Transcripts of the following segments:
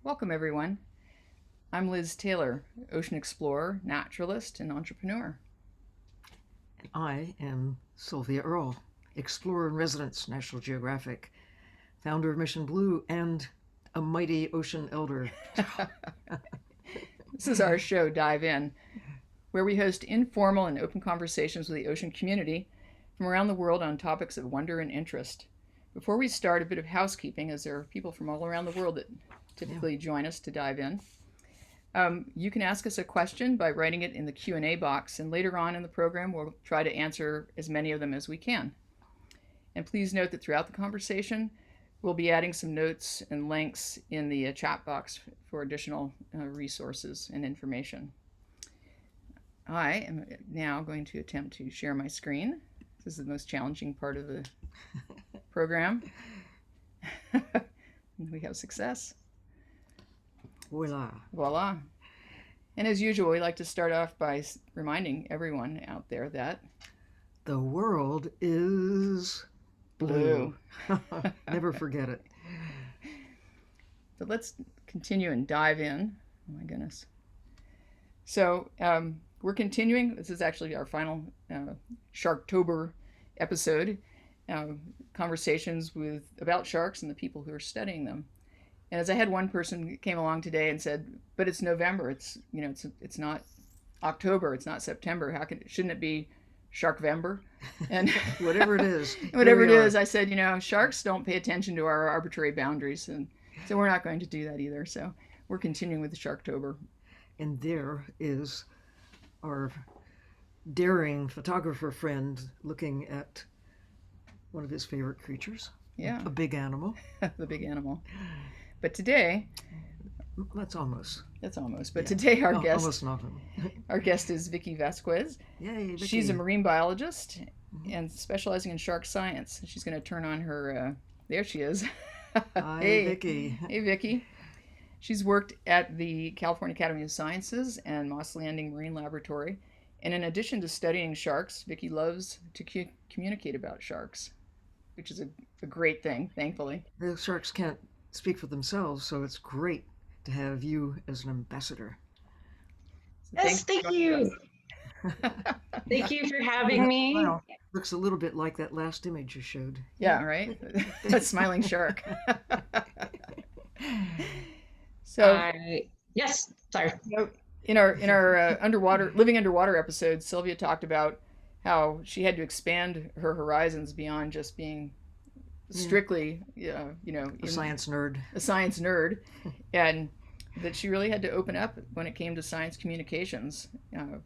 Welcome, everyone. I'm Liz Taylor, ocean explorer, naturalist, and entrepreneur. I am Sylvia Earle, explorer in residence, National Geographic, founder of Mission Blue, and a mighty ocean elder. This is our show, Dive In, where we host informal and open conversations with the ocean community from around the world on topics of wonder and interest. Before we start, a bit of housekeeping, as there are people from all around the world that typically join us to dive in. You can ask us a question by writing it in the Q&A box, and later on in the program, we'll try to answer as many of them as we can. And please note that throughout the conversation, we'll be adding some notes and links in the chat box for additional resources and information. I am now going to attempt to share my screen. This is the most challenging part of the program. We have success. Voila. Voila. And as usual, we like to start off by reminding everyone out there that the world is blue. Never forget it. So let's continue and dive in. Oh my goodness. So we're continuing. This is actually our final Sharktober episode. Conversations about sharks and the people who are studying them. And as I had one person came along today and said, "But it's November. It's not October. It's not September. Shouldn't it be Sharkvember?" And whatever it is, whatever it is, I said, sharks don't pay attention to our arbitrary boundaries, and so we're not going to do that either. So we're continuing with the Sharktober. And there is our daring photographer friend looking at one of his favorite creatures. Yeah, a big animal. The big animal. But today, that's almost. But today our guest, almost not. Our guest is Vicky Vasquez. Yay, Vicky. She's a marine biologist and specializing in shark science. She's going to turn on her. There she is. Hi, hey, Vicky. Hey, Vicky. She's worked at the California Academy of Sciences and Moss Landing Marine Laboratory. And in addition to studying sharks, Vicky loves to communicate about sharks, which is a great thing, thankfully. The sharks can't speak for themselves, so it's great to have you as an ambassador. So yes, thank you. Thank you for having me. Wow. Looks a little bit like that last image you showed. Yeah, right? That smiling shark. So yes, sorry. In our living underwater episode, Sylvia talked about how she had to expand her horizons beyond just being strictly, a science nerd, and that she really had to open up when it came to science communications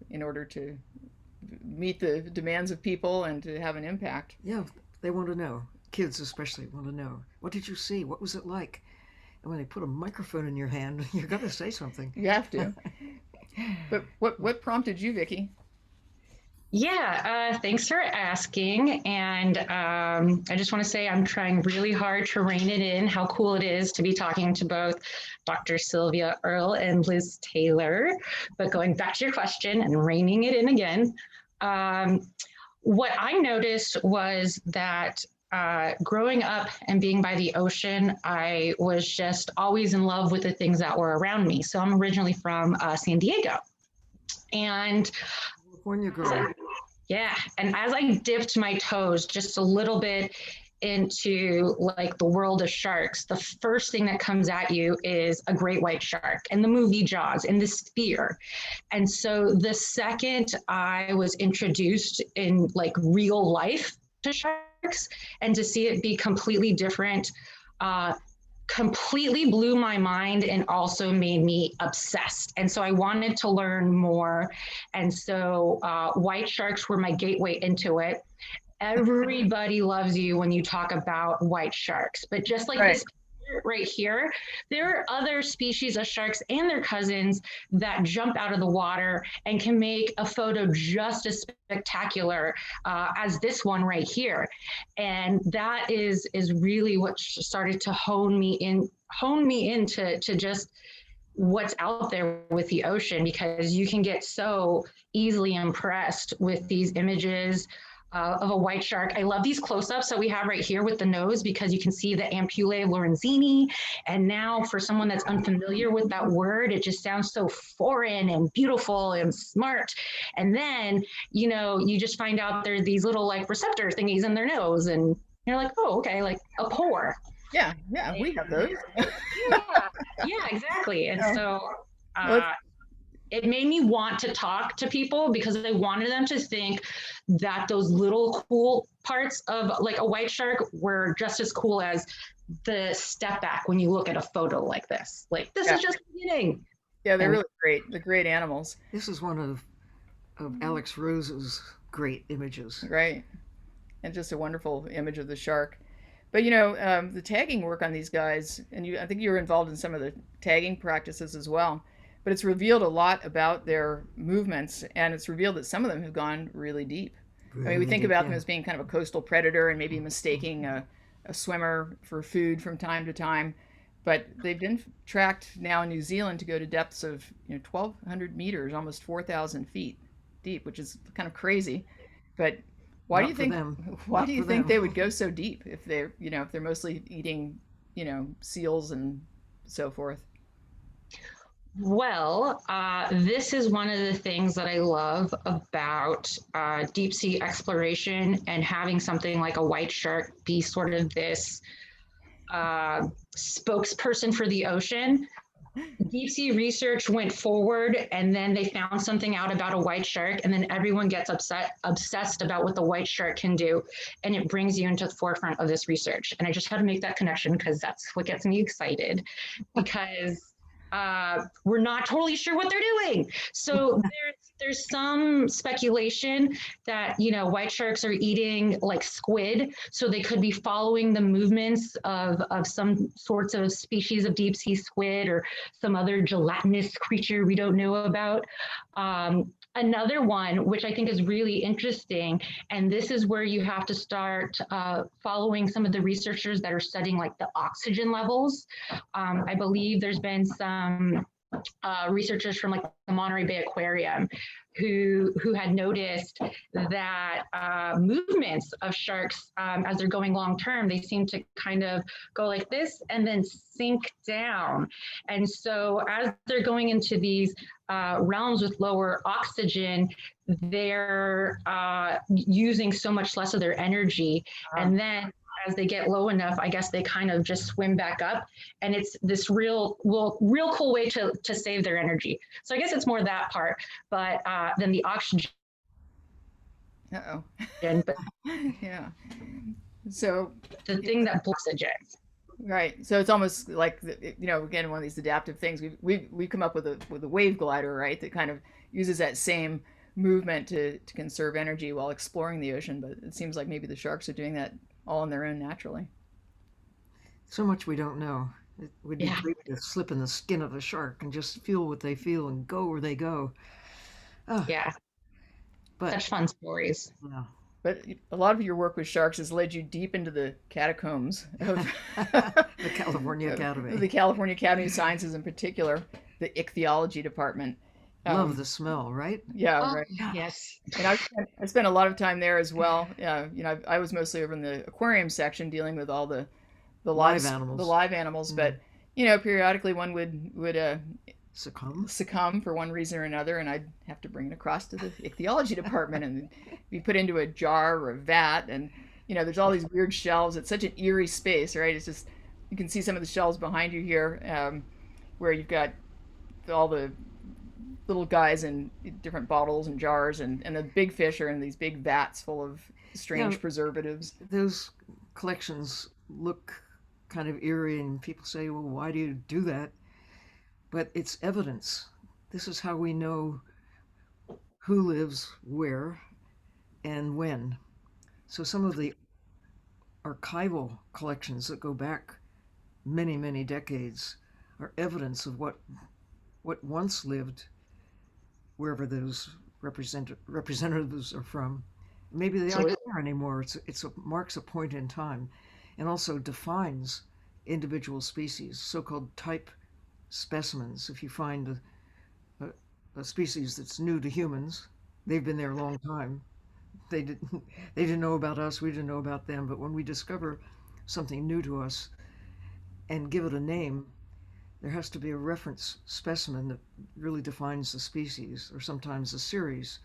in order to meet the demands of people and to have an impact. Yeah, they want to know. Kids especially want to know. What did you see? What was it like? And when they put a microphone in your hand, you're going to say something. You have to. But what prompted you, Vicky? Yeah, thanks for asking. And I just want to say I'm trying really hard to rein it in, how cool it is to be talking to both Dr. Sylvia Earle and Liz Taylor. But going back to your question and reining it in again, what I noticed was that growing up and being by the ocean, I was just always in love with the things that were around me. So I'm originally from San Diego. And California girl. Yeah. And as I dipped my toes just a little bit into like the world of sharks, the first thing that comes at you is a great white shark and the movie Jaws and the spear. And so the second I was introduced in like real life to sharks and to see it be completely different, completely blew my mind and also made me obsessed. And so I wanted to learn more. And so white sharks were my gateway into it. Everybody loves you when you talk about white sharks, but just like this right here, there are other species of sharks and their cousins that jump out of the water and can make a photo just as spectacular as this one right here. And that is really what started to hone me into just what's out there with the ocean, because you can get so easily impressed with these images of a white shark. I love these close-ups that we have right here with the nose because you can see the ampullae lorenzini. And now for someone that's unfamiliar with that word, it just sounds so foreign and beautiful and smart. And then, you just find out there's these little like receptor thingies in their nose and you're like, oh, okay, like a pore. Yeah, yeah, we have those. Yeah, yeah, exactly. And so Well, it made me want to talk to people because I wanted them to think that those little cool parts of like a white shark were just as cool as the step back when you look at a photo like this. Like, this yeah, is just the beginning. yeah, they're And really great. They're great animals, This is one of Alex Rose's great images. right? And just a wonderful image of the shark. But the tagging work on these guys, and I think you were involved in some of the tagging practices as well. But it's revealed a lot about their movements, and it's revealed that some of them have gone really deep. I mean, we Really think deep, about them yeah. as being kind of a coastal predator and maybe mistaking a swimmer for food from time to time. But they've been tracked now in New Zealand to go to depths of 1,200 meters, almost 4,000 feet deep, which is kind of crazy. But why do Not you for think them. why Not do you for think them. they would go so deep if they're mostly eating seals and so forth? well, this is one of the things that I love about deep sea exploration and having something like a white shark be sort of this spokesperson for the ocean. Deep sea research went forward and then they found something out about a white shark and then everyone gets obsessed about what the white shark can do, and it brings you into the forefront of this research. And I just had to make that connection because that's what gets me excited, because we're not totally sure what they're doing. So there's some speculation that white sharks are eating like squid, so they could be following the movements of some sorts of species of deep sea squid or some other gelatinous creature we don't know about. Another one, which I think is really interesting, and this is where you have to start following some of the researchers that are studying like the oxygen levels. I believe there's been some researchers from like the Monterey Bay Aquarium who had noticed that movements of sharks as they're going long term, they seem to kind of go like this and then sink down. And so as they're going into these realms with lower oxygen, they're using so much less of their energy. And then as they get low enough, I guess they kind of just swim back up, and it's this real cool way to save their energy. So I guess it's more that part, but than the oxygen. Uh-oh. But Yeah. So, the thing that blocks oxygen. right. So it's almost like again, one of these adaptive things. We've come up with a wave glider, right? That kind of uses that same movement to conserve energy while exploring the ocean. But it seems like maybe the sharks are doing that all on their own naturally. So much we don't know. It would be Yeah, great to slip in the skin of a shark and just feel what they feel and go where they go. Oh, yeah, but such fun stories. yeah. But a lot of your work with sharks has led you deep into the catacombs of The California of Academy. the California Academy of Sciences, in particular, the ichthyology department. Love Um, the smell, right? yeah, Oh, right. Yeah. yes. And I spent a lot of time there as well. I was mostly over in the aquarium section dealing with all Live the animals live animals. mm, But periodically one would succumb. succumb for one reason or another, and I'd have to bring it across to the ichthyology department and be put into a jar or a vat. And there's all these weird shelves. It's such an eerie space, right? It's just you can see some of the shelves behind you here, where you've got all the little guys in different bottles and jars, and the big fish are in these big vats full of Yeah, strange preservatives. those collections look kind of eerie, and people say, well, why do you do that? But it's evidence. This is how we know who lives where and when. So some of the archival collections that go back many, many decades are evidence of what once lived wherever those representatives are from. Maybe they aren't Absolutely. there anymore. Marks a point in time, and also defines individual species, so-called type specimens. If you find a species that's new to humans, they've been there a long time. They didn't they didn't know about us, we didn't know about them. But when we discover something new to us and give it a name, there has to be a reference specimen that really defines the species, or sometimes a series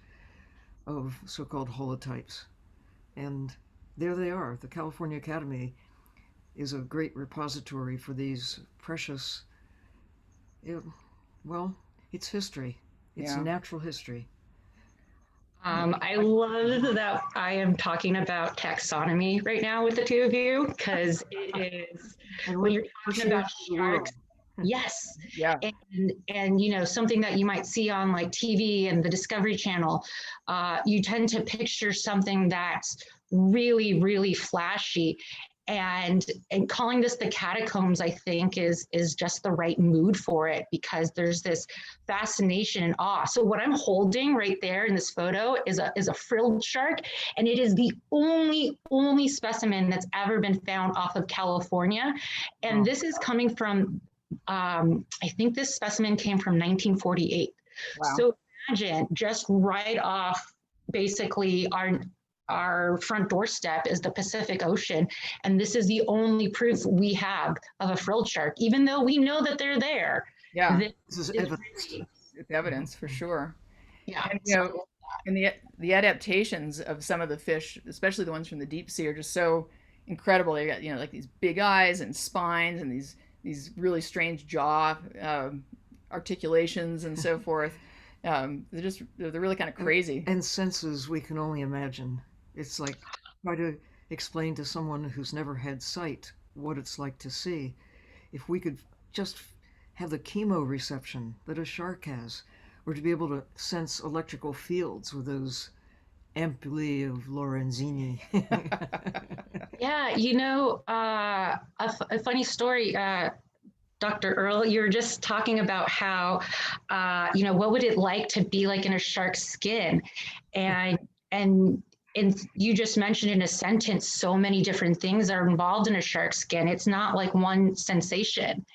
of so-called holotypes. And there they are. The California Academy is a great repository for these precious, it, well, it's history. It's Yeah. natural history. I love that I am talking about taxonomy right now with the two of you because it is And when you're we're talking about changing the world. sharks. Yes, Yeah. and you know something that you might see on like TV and the Discovery Channel, you tend to picture something that's really flashy, and calling this the catacombs, I think, is just the right mood for it because there's this fascination and awe. So what I'm holding right there in this photo is a frilled shark, and it is the only specimen that's ever been found off of California, and this is coming from I think this specimen came from 1948. Wow. So imagine just right off basically our front doorstep is the Pacific Ocean. And this is the only proof we have of a frilled shark, even though we know that they're there. Yeah. This is evidence. It's evidence for sure. Yeah. And and the adaptations of some of the fish, especially the ones from the deep sea, are just so incredible. They got like these big eyes and spines and these really strange jaw articulations and so forth. They're really kind of crazy. And senses we can only imagine. It's like try to explain to someone who's never had sight what it's like to see. If we could just have the chemoreception that a shark has, or to be able to sense electrical fields with those ampuli of Lorenzini. Yeah, a funny story. Dr. Earl, you were just talking about how, what would it like to be like in a shark's skin, and you just mentioned in a sentence so many different things are involved in a shark's skin. It's not like one sensation.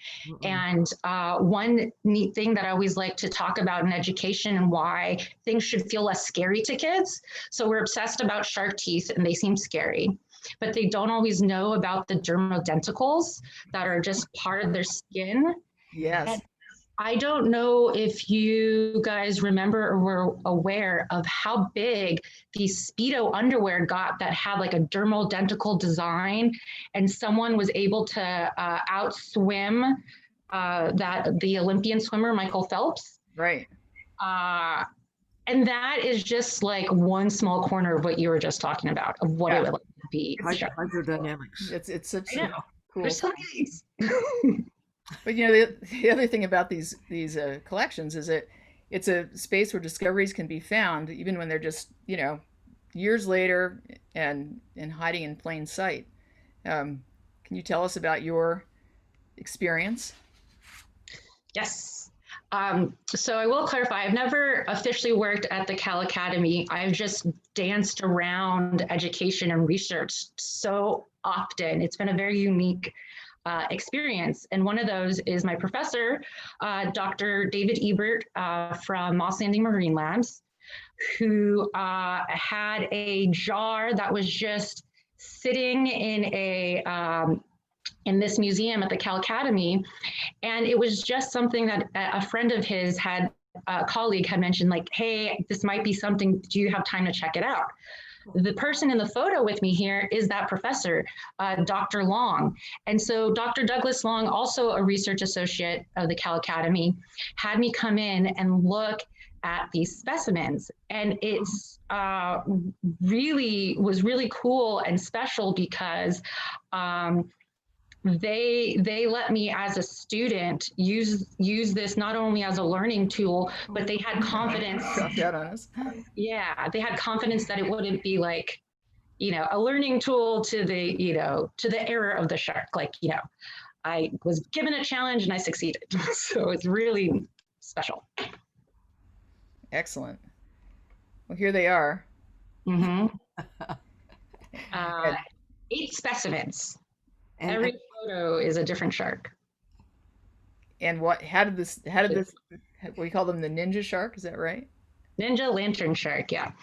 And one neat thing that I always like to talk about in education and why things should feel less scary to kids. So we're obsessed about shark teeth and they seem scary, but they don't always know about the dermodenticles that are just part of their skin. Yes. And I don't know if you guys remember or were aware of how big the Speedo underwear got that had like a dermodentical design, and someone was able to outswim the Olympian swimmer, Michael Phelps. Right. And that is just like one small corner of what you were just talking about, of what it would like to be. Hydrodynamics. It's such cool. There's so nice. But the other thing about these collections is it's a space where discoveries can be found even when they're just years later and hiding in plain sight. Can you tell us about your experience? Yes. So I will clarify, I've never officially worked at the Cal Academy. I've just danced around education and research so often. It's been a very unique experience. And one of those is my professor, Dr. David Ebert from Moss Landing Marine Labs, who had a jar that was just sitting in this museum at the Cal Academy. And it was just something that a friend of his a colleague had mentioned, like, hey, this might be something, do you have time to check it out? The person in the photo with me here is that professor, Dr. Long. And so Dr. Douglas Long, also a research associate of the Cal Academy, had me come in and look at these specimens. And it's was really cool and special because they let me as a student use this not only as a learning tool, but they had confidence. Yeah, they had confidence that it wouldn't be like, a learning tool to the error of the shark. Like, I was given a challenge and I succeeded. So it's really special. Excellent. Well, here they are. Mm-hmm. 8 specimens. Every photo is a different shark. And how did this, we call them the ninja shark, is that right? Ninja lantern shark, yeah.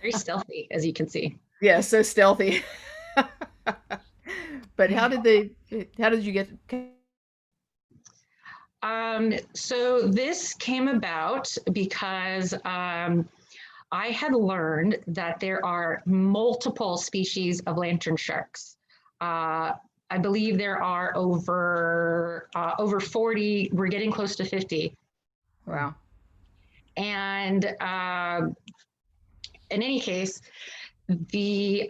Very stealthy, as you can see. Yeah, so stealthy. But how did you get? So this came about because I had learned that there are multiple species of lantern sharks. I believe there are over 40. We're getting close to 50. Wow. And in any case, the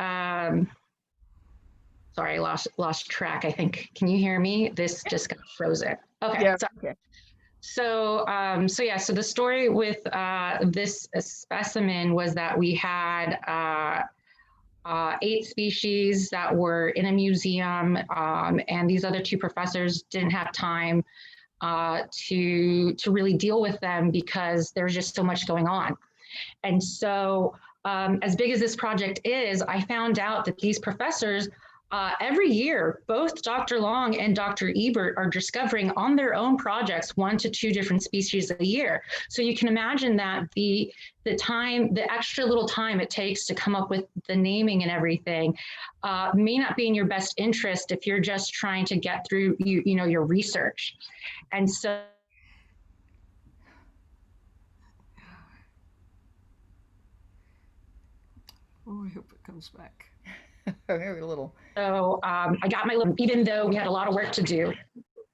sorry, I lost track. I think. Can you hear me? This just got frozen. Okay. Yeah. Sorry. Okay. So the story with this specimen was that we had 8 species that were in a museum, and these other 2 professors didn't have time to really deal with them because there's just so much going on. And so, as big as this project is, I found out that these professors every year, both Dr. Long and Dr. Ebert are discovering on their own projects 1 to 2 different species a year. So you can imagine that the extra little time it takes to come up with the naming and everything may not be in your best interest if you're just trying to get through your research. And so Oh, I hope it comes back. Maybe a little. So I got my little, even though we had a lot of work to do.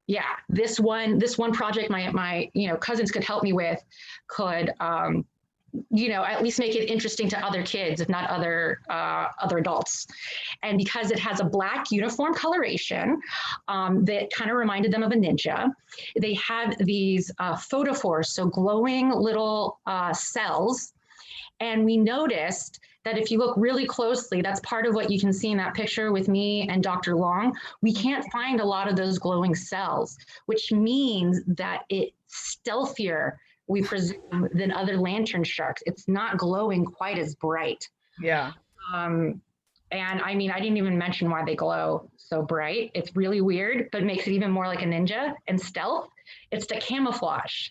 Yeah, this one project my cousins could help me with could at least make it interesting to other kids, if not other adults. And because it has a black uniform coloration that kind of reminded them of a ninja, they have these photophores, so glowing little cells. And we noticed that if you look really closely, that's part of what you can see in that picture with me and Dr. Long. We can't find a lot of those glowing cells, which means that it's stealthier, we presume, than other lantern sharks. It's not glowing quite as bright. Yeah. And I mean, I didn't even mention why they glow so bright. It's really weird, but it makes it even more like a ninja and stealth. It's the camouflage.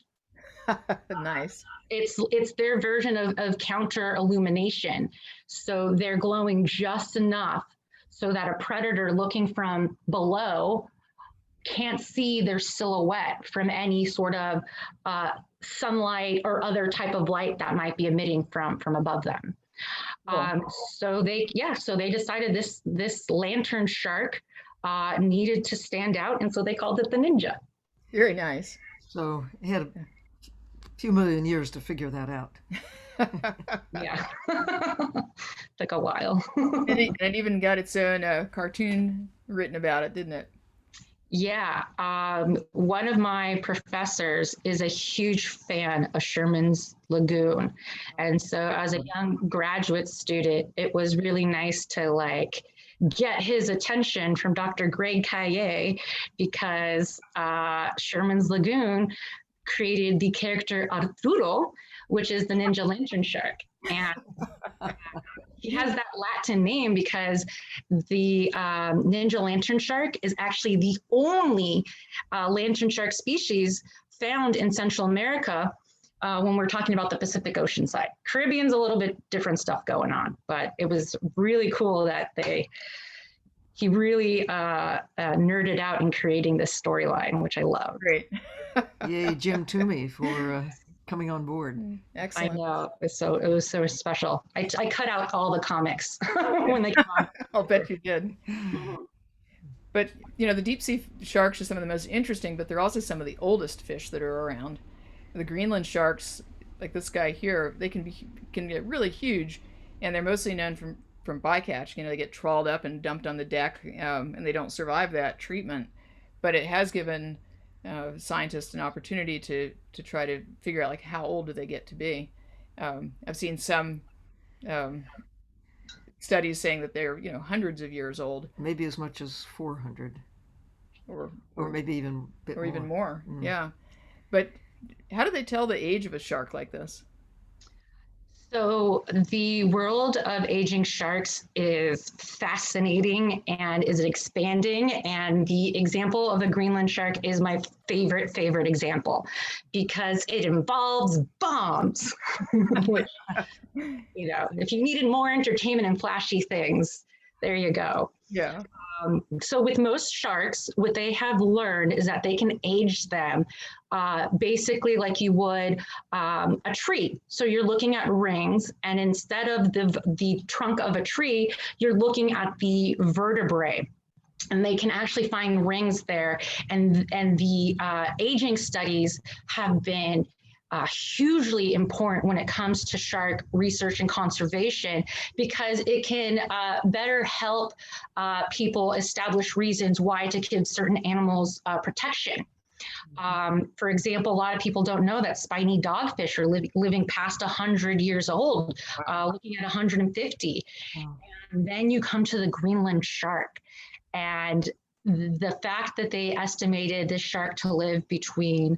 Nice. It's their version of counter illumination. So they're glowing just enough so that a predator looking from below can't see their silhouette from any sort of sunlight or other type of light that might be emitting from above them. Cool. So they decided this lantern shark needed to stand out, and so they called it the ninja. Very nice. So it had a few million years to figure that out. Yeah. Took a while. And it even got its own cartoon written about it, didn't it? Yeah. One of my professors is a huge fan of Sherman's Lagoon. And so as a young graduate student, it was really nice to get his attention from Dr. Greg Caillet, because Sherman's Lagoon created the character Arturo, which is the ninja lantern shark. And he has that Latin name because the ninja lantern shark is actually the only lantern shark species found in Central America when we're talking about the Pacific Ocean side. Caribbean's a little bit different stuff going on, but it was really cool that he really nerded out in creating this storyline, which I love. Great. Yay, Jim Toomey for coming on board. Excellent. I know. It was so special. I cut out all the comics when they came on. I'll bet you did. But, the deep sea sharks are some of the most interesting, but they're also some of the oldest fish that are around. The Greenland sharks, like this guy here, they can get really huge, and they're mostly known from bycatch. They get trawled up and dumped on the deck, and they don't survive that treatment. But it has given scientists an opportunity to try to figure out how old do they get to be. I've seen some studies saying that they're hundreds of years old, maybe as much as 400, or maybe even a bit or more. even more. Yeah, but how do they tell the age of a shark like this? So the world of aging sharks is fascinating and is expanding. And the example of a Greenland shark is my favorite example because it involves bombs, which, if you needed more entertainment and flashy things, there you go. Yeah. So with most sharks, what they have learned is that they can age them basically like you would a tree. So you're looking at rings, and instead of the trunk of a tree, you're looking at the vertebrae. And they can actually find rings there. And the aging studies have been hugely important when it comes to shark research and conservation, because it can better help people establish reasons why to give certain animals protection. For example, a lot of people don't know that spiny dogfish are living past 100 years old, looking at 150. Wow. And then you come to the Greenland shark, and the fact that they estimated this shark to live between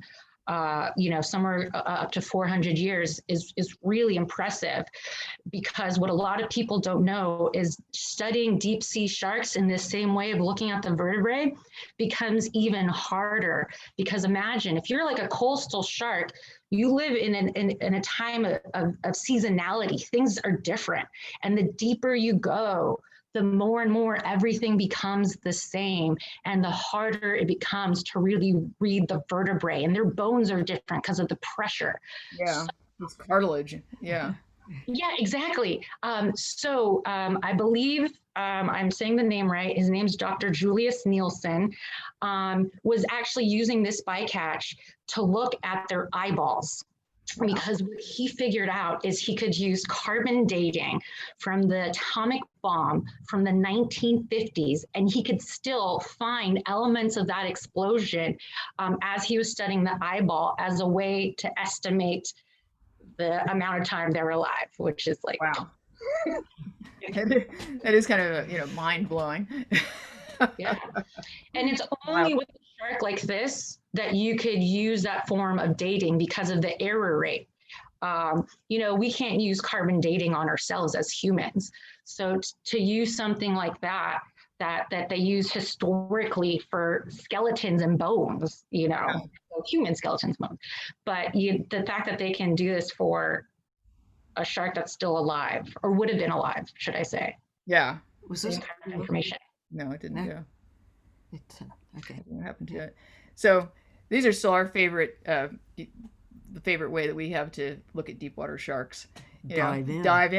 somewhere up to 400 years is really impressive, because what a lot of people don't know is studying deep sea sharks in this same way of looking at the vertebrae becomes even harder. Because imagine if you're like a coastal shark, you live in a time of seasonality. Things are different. And the deeper you go, the more and more everything becomes the same, and the harder it becomes to really read the vertebrae, and their bones are different because of the pressure. Yeah, it's cartilage. Yeah. Yeah, exactly. I believe I'm saying the name right. His name's Dr. Julius Nielsen, was actually using this bycatch to look at their eyeballs. Because what he figured out is he could use carbon dating from the atomic bomb from the 1950s, and he could still find elements of that explosion as he was studying the eyeball as a way to estimate the amount of time they were alive, which is like, wow. That is kind of mind blowing. Yeah, and it's only with a shark like this that you could use that form of dating because of the error rate. We can't use carbon dating on ourselves as humans. So to use something like that they use historically for skeletons and bones, human skeletons, bones. But the fact that they can do this for a shark that's still alive, or would have been alive, should I say? Yeah. Was this information? No, it didn't. No. Okay. What happened to it? So these are still our favorite, the favorite way that we have to look at deep water sharks. Dive in. Dive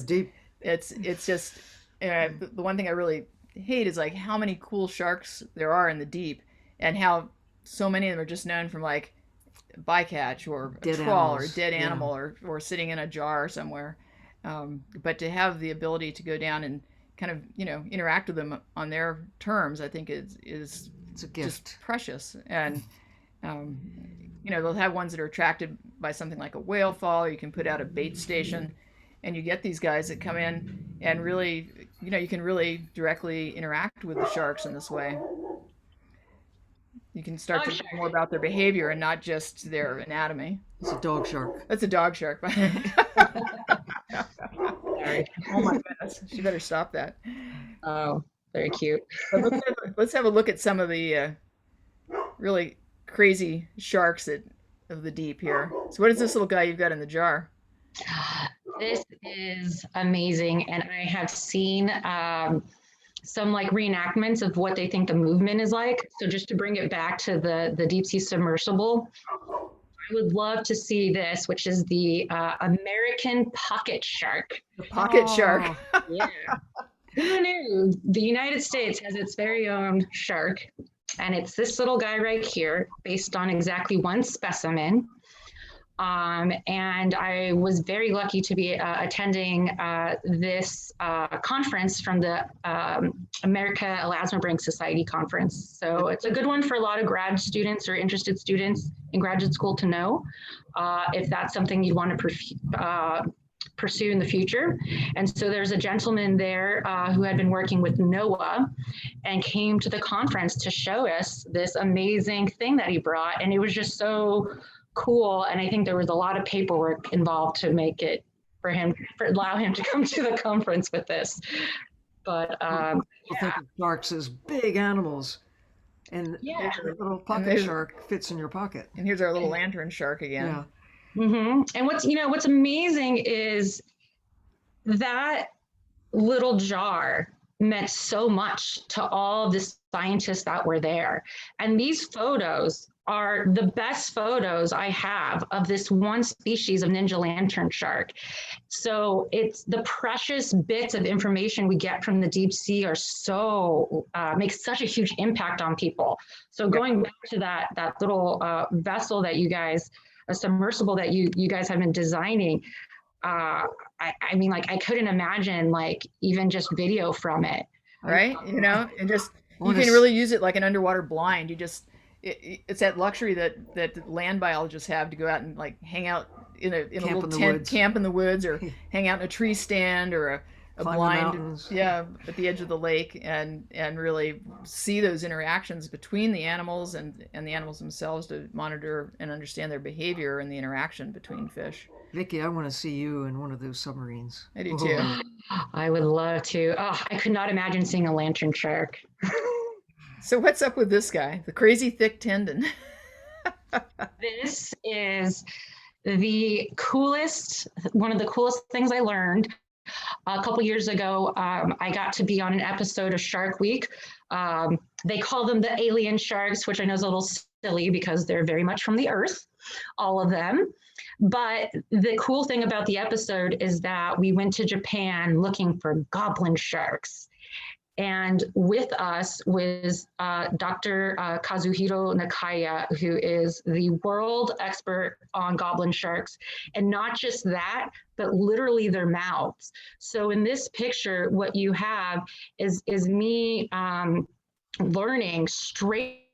deep. It's just the one thing I really hate is like how many cool sharks there are in the deep, and how so many of them are just known from like bycatch or a trawl or a dead animal, or sitting in a jar somewhere. But to have the ability to go down and kind of interact with them on their terms, I think is it's a gift. Just precious. And they'll have ones that are attracted by something like a whale fall, or you can put out a bait station, and you get these guys that come in and really you can really directly interact with the sharks in this way. You can start to learn more about their behavior and not just their anatomy. It's a dog shark. That's a dog shark. Sorry. Oh my goodness. She better stop that. Oh, very cute. Let's have a look at some of the really crazy sharks of the deep here. So what is this little guy you've got in the jar? This is amazing. And I have seen some like reenactments of what they think the movement is like. So just to bring it back to the deep sea submersible, I would love to see this, which is the American pocket shark. The pocket shark. Yeah. Who knew? The United States has its very own shark, and it's this little guy right here, based on exactly one specimen. And I was very lucky to be attending this conference from the America Elasmobranch Society conference. So it's a good one for a lot of grad students or interested students in graduate school to know if that's something you'd want to pursue in the future. And so there's a gentleman there who had been working with NOAA and came to the conference to show us this amazing thing that he brought. And it was just so cool. And I think there was a lot of paperwork involved to make it allow him to come to the conference with this. But People think of sharks as big animals, and yeah. a little pocket there's- shark fits in your pocket. And here's our little lantern shark again. Yeah. And what's amazing is that little jar meant so much to all the scientists that were there. And these photos are the best photos I have of this one species of ninja lantern shark. So it's the precious bits of information we get from the deep sea are so makes such a huge impact on people. So going back to that little vessel that you guys, a submersible that you guys have been designing, I mean, like, I couldn't imagine like even just video from it. Right? You know, and just you can really use it like an underwater blind. You just it's that luxury that land biologists have to go out and like hang out in a little tent, camp in the woods, or hang out in a tree stand, or a blind, at the edge of the lake, and really see those interactions between the animals and the animals themselves, to monitor and understand their behavior and the interaction between fish. Vicky, I want to see you in one of those submarines. I do too. I would love to. Oh, I could not imagine seeing a lantern shark. So what's up with this guy, the crazy thick tendon? This is one of the coolest things I learned. A couple years ago, I got to be on an episode of Shark Week. They call them the alien sharks, which I know is a little silly because they're very much from the earth, all of them. But the cool thing about the episode is that we went to Japan looking for goblin sharks. And with us was Dr. Kazuhiro Nakaya, who is the world expert on goblin sharks. And not just that, but literally their mouths. So in this picture, what you have is me learning straight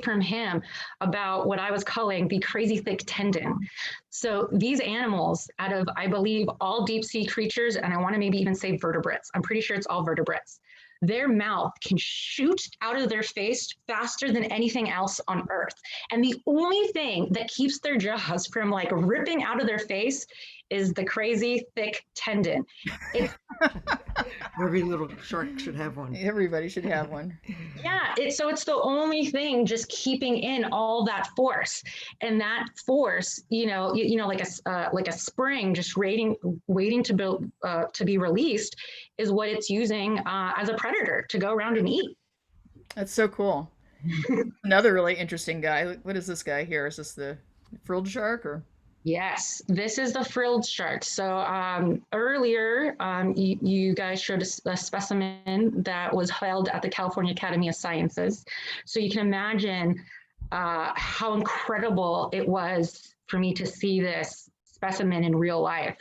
from him about what I was calling the crazy thick tendon. So these animals, out of, I believe, all deep sea creatures, and I want to maybe even say vertebrates, I'm pretty sure it's all vertebrates, their mouth can shoot out of their face faster than anything else on earth. And the only thing that keeps their jaws from like ripping out of their face is the crazy thick tendon. Every little shark should have one. Everybody should have one. Yeah, so it's the only thing just keeping in all that force, and that force, like a spring just waiting to be released, is what it's using as a predator to go around and eat. That's so cool. Another really interesting guy. What is this guy here? Is this the frilled shark or? Yes, this is the frilled shark. So earlier, you guys showed a specimen that was held at the California Academy of Sciences. So you can imagine how incredible it was for me to see this specimen in real life.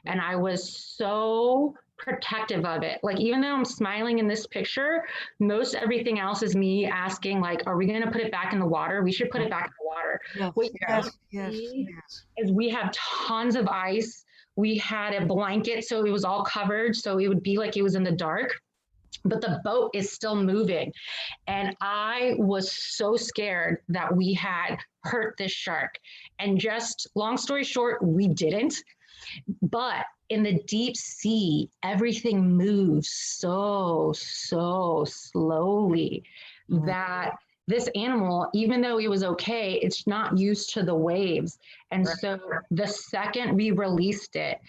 And I was so protective of it. Like, even though I'm smiling in this picture, most everything else is me asking, like, are we going to put it back in the water? We should put it back in the water. Yes, What yes. is we have tons of ice. We had a blanket, so it was all covered, so it would be like it was in the dark, but the boat is still moving. And I was so scared that we had hurt this shark. And just long story short, we didn't. But in the deep sea, everything moves so slowly that this animal, even though he was okay, it's not used to the waves. And so the second we released it,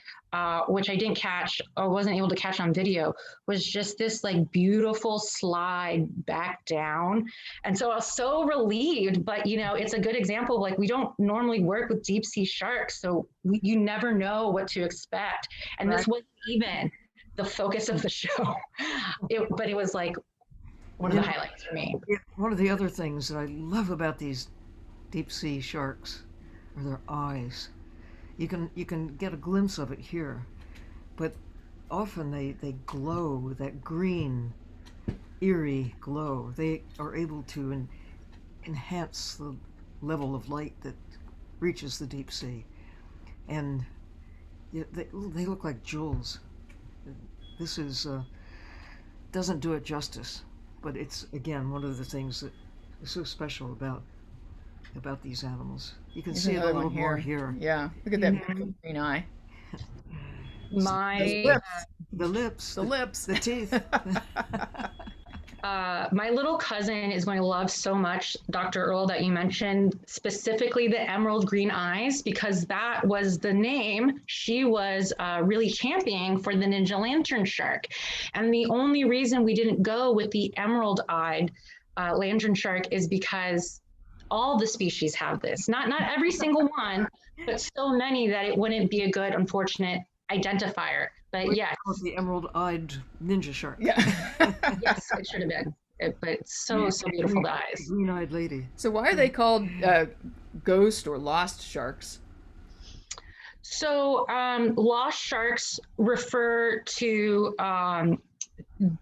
which I didn't catch or wasn't able to catch on video, was just this like beautiful slide back down. And so I was so relieved, but it's a good example of, like, we don't normally work with deep sea sharks, so you never know what to expect. And this wasn't even the focus of the show, but it was like one of the highlights for me. One of the other things that I love about these deep sea sharks are their eyes. You can get a glimpse of it here, but often they glow with that green, eerie glow. They are able to enhance the level of light that reaches the deep sea, and they look like jewels. This doesn't do it justice. But it's, again, one of the things that is so special about about these animals. You can There's see it a another little one more here. Yeah, look at that Mhm. beautiful green eye. Those My lips. The lips, The lips. the teeth. my little cousin is going to love so much Dr. Earl that you mentioned, specifically the emerald green eyes, because that was the name she was really championing for the Ninja Lantern shark. And the only reason we didn't go with the emerald eyed lantern shark is because all the species have this. Not every single one, but so many that it wouldn't be a good, unfortunate identifier. But We yes, call it the emerald-eyed ninja shark. Yeah. yes, it should have been. But it's so The beautiful to eyes. green-eyed lady. So why are they called ghost or lost sharks? So lost sharks refer to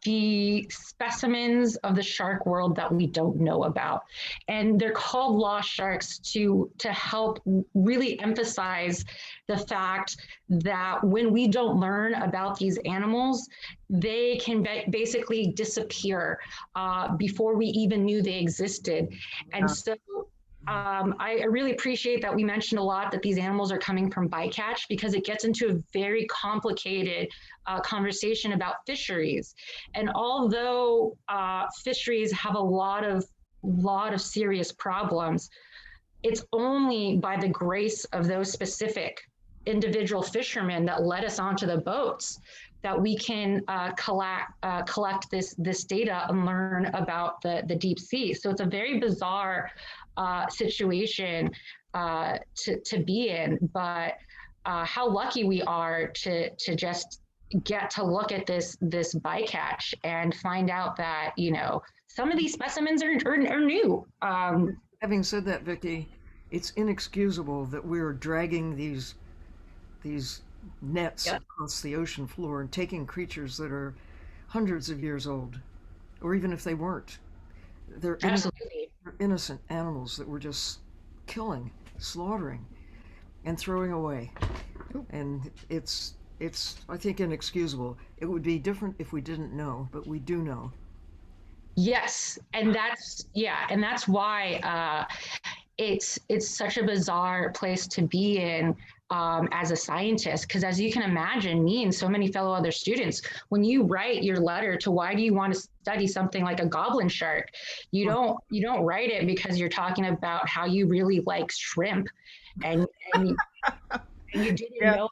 the specimens of the shark world that we don't know about, and they're called lost sharks to help really emphasize the fact that when we don't learn about these animals, they can basically disappear before we even knew they existed. And so I really appreciate that we mentioned a lot that these animals are coming from bycatch, because it gets into a very complicated conversation about fisheries. And although fisheries have a lot of serious problems, it's only by the grace of those specific individual fishermen that led us onto the boats that we can collect this data and learn about the deep sea. So it's a very bizarre situation to be in, but how lucky we are to just get to look at this bycatch and find out that, you know, some of these specimens are new. Having said that, Vicky, it's inexcusable that we're dragging these nets Yep. across the ocean floor and taking creatures that are hundreds of years old, or even if they weren't. They're Absolutely. innocent animals that we're just killing, slaughtering, and throwing away. And it's I think inexcusable. It would be different if we didn't know, but we do know. Yes, and that's why it's such a bizarre place to be in as a scientist, because as you can imagine, me and so many fellow other students, when you write your letter to why do you want to study something like a goblin shark, you don't write it because you're talking about how you really like shrimp and you didn't know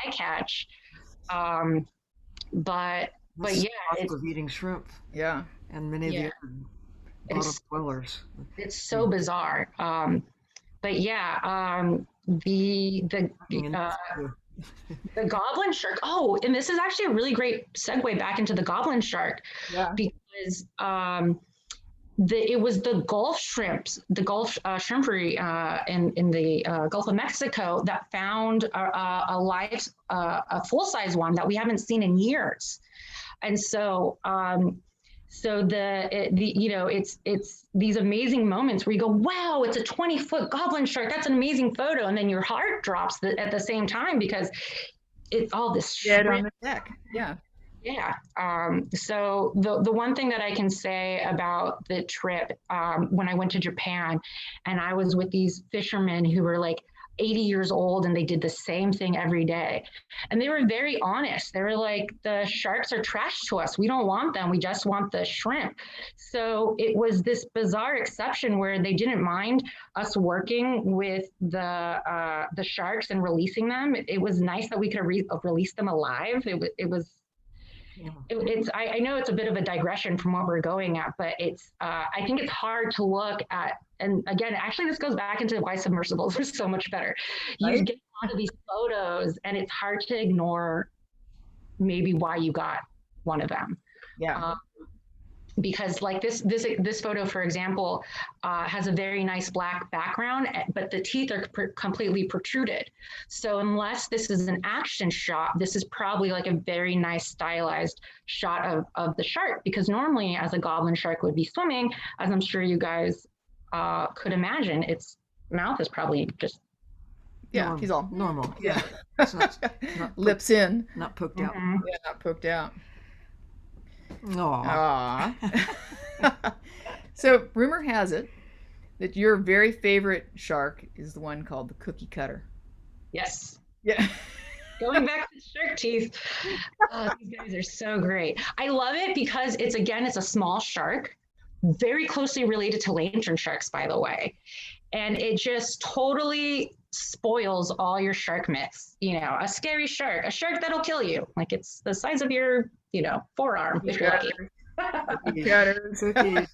bycatch. But That's yeah, the cost of eating shrimp Yeah. and many of the yeah, other bottom it's dwellers. it's so bizarre. But yeah, uh, the goblin shark. Oh, and this is actually a really great segue back into the goblin shark, Yeah. because it was the Gulf shrimps, the Gulf shrimpery in the Gulf of Mexico that found a full size one that we haven't seen in years, and so. It's these amazing moments where you go, wow, it's a 20-foot goblin shark. That's an amazing photo. And then your heart drops at the same time because it's all this Dead shrimp. on the deck. Yeah. Yeah. So the one thing that I can say about the trip, when I went to Japan and I was with these fishermen who were like 80 years old and they did the same thing every day. And they were very honest. They were like, the sharks are trash to us. We don't want them. We just want the shrimp. So it was this bizarre exception where they didn't mind us working with the sharks and releasing them. It was nice that we could release them alive. It was I know it's a bit of a digression from what we're going at, but I think it's hard to look at, and again, actually this goes back into why submersibles are so much better. You Right? get a lot of these photos and it's hard to ignore maybe why you got one of them. Yeah. Because like this photo, for example, has a very nice black background, but the teeth are completely protruded. So unless this is an action shot, this is probably like a very nice stylized shot of the shark, because normally as a goblin shark would be swimming, as I'm sure you guys could imagine, its mouth is probably just Yeah. He's all normal. Yeah. It's not Lips in. not poked out. Yeah, not poked out. Aw. Aww. So rumor has it that your very favorite shark is the one called the cookie cutter. Yes. Yeah. Going back to shark teeth, these guys are so great. I love it because it's a small shark, very closely related to lantern sharks, by the way. And it just totally spoils all your shark myths. A scary shark, a shark that'll kill you. Like it's the size of your, forearm if you're lucky. Cookie cutters. Cookies.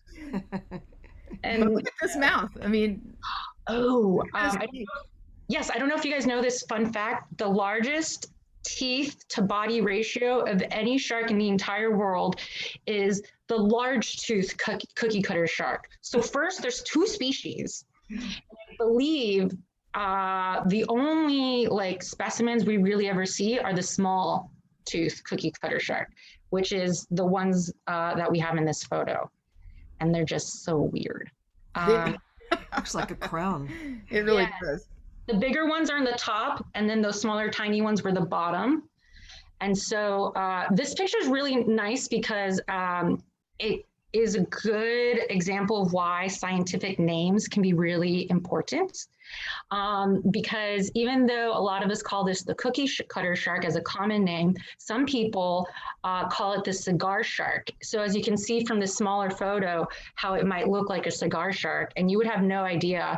And look at this mouth. I mean, yes, I don't know if you guys know this fun fact. The largest teeth to body ratio of any shark in the entire world is the large tooth cookie cutter shark. So first, there's two species. I believe the only specimens we really ever see are the small tooth cookie cutter shark, which is the ones that we have in this photo. And they're just so weird. Looks like a crown. It really does. The bigger ones are in the top, and then those smaller, tiny ones were the bottom. And so this picture is really nice because it is a good example of why scientific names can be really important. Because even though a lot of us call this the cookie cutter shark as a common name, some people call it the cigar shark. So as you can see from the smaller photo, how it might look like a cigar shark, and you would have no idea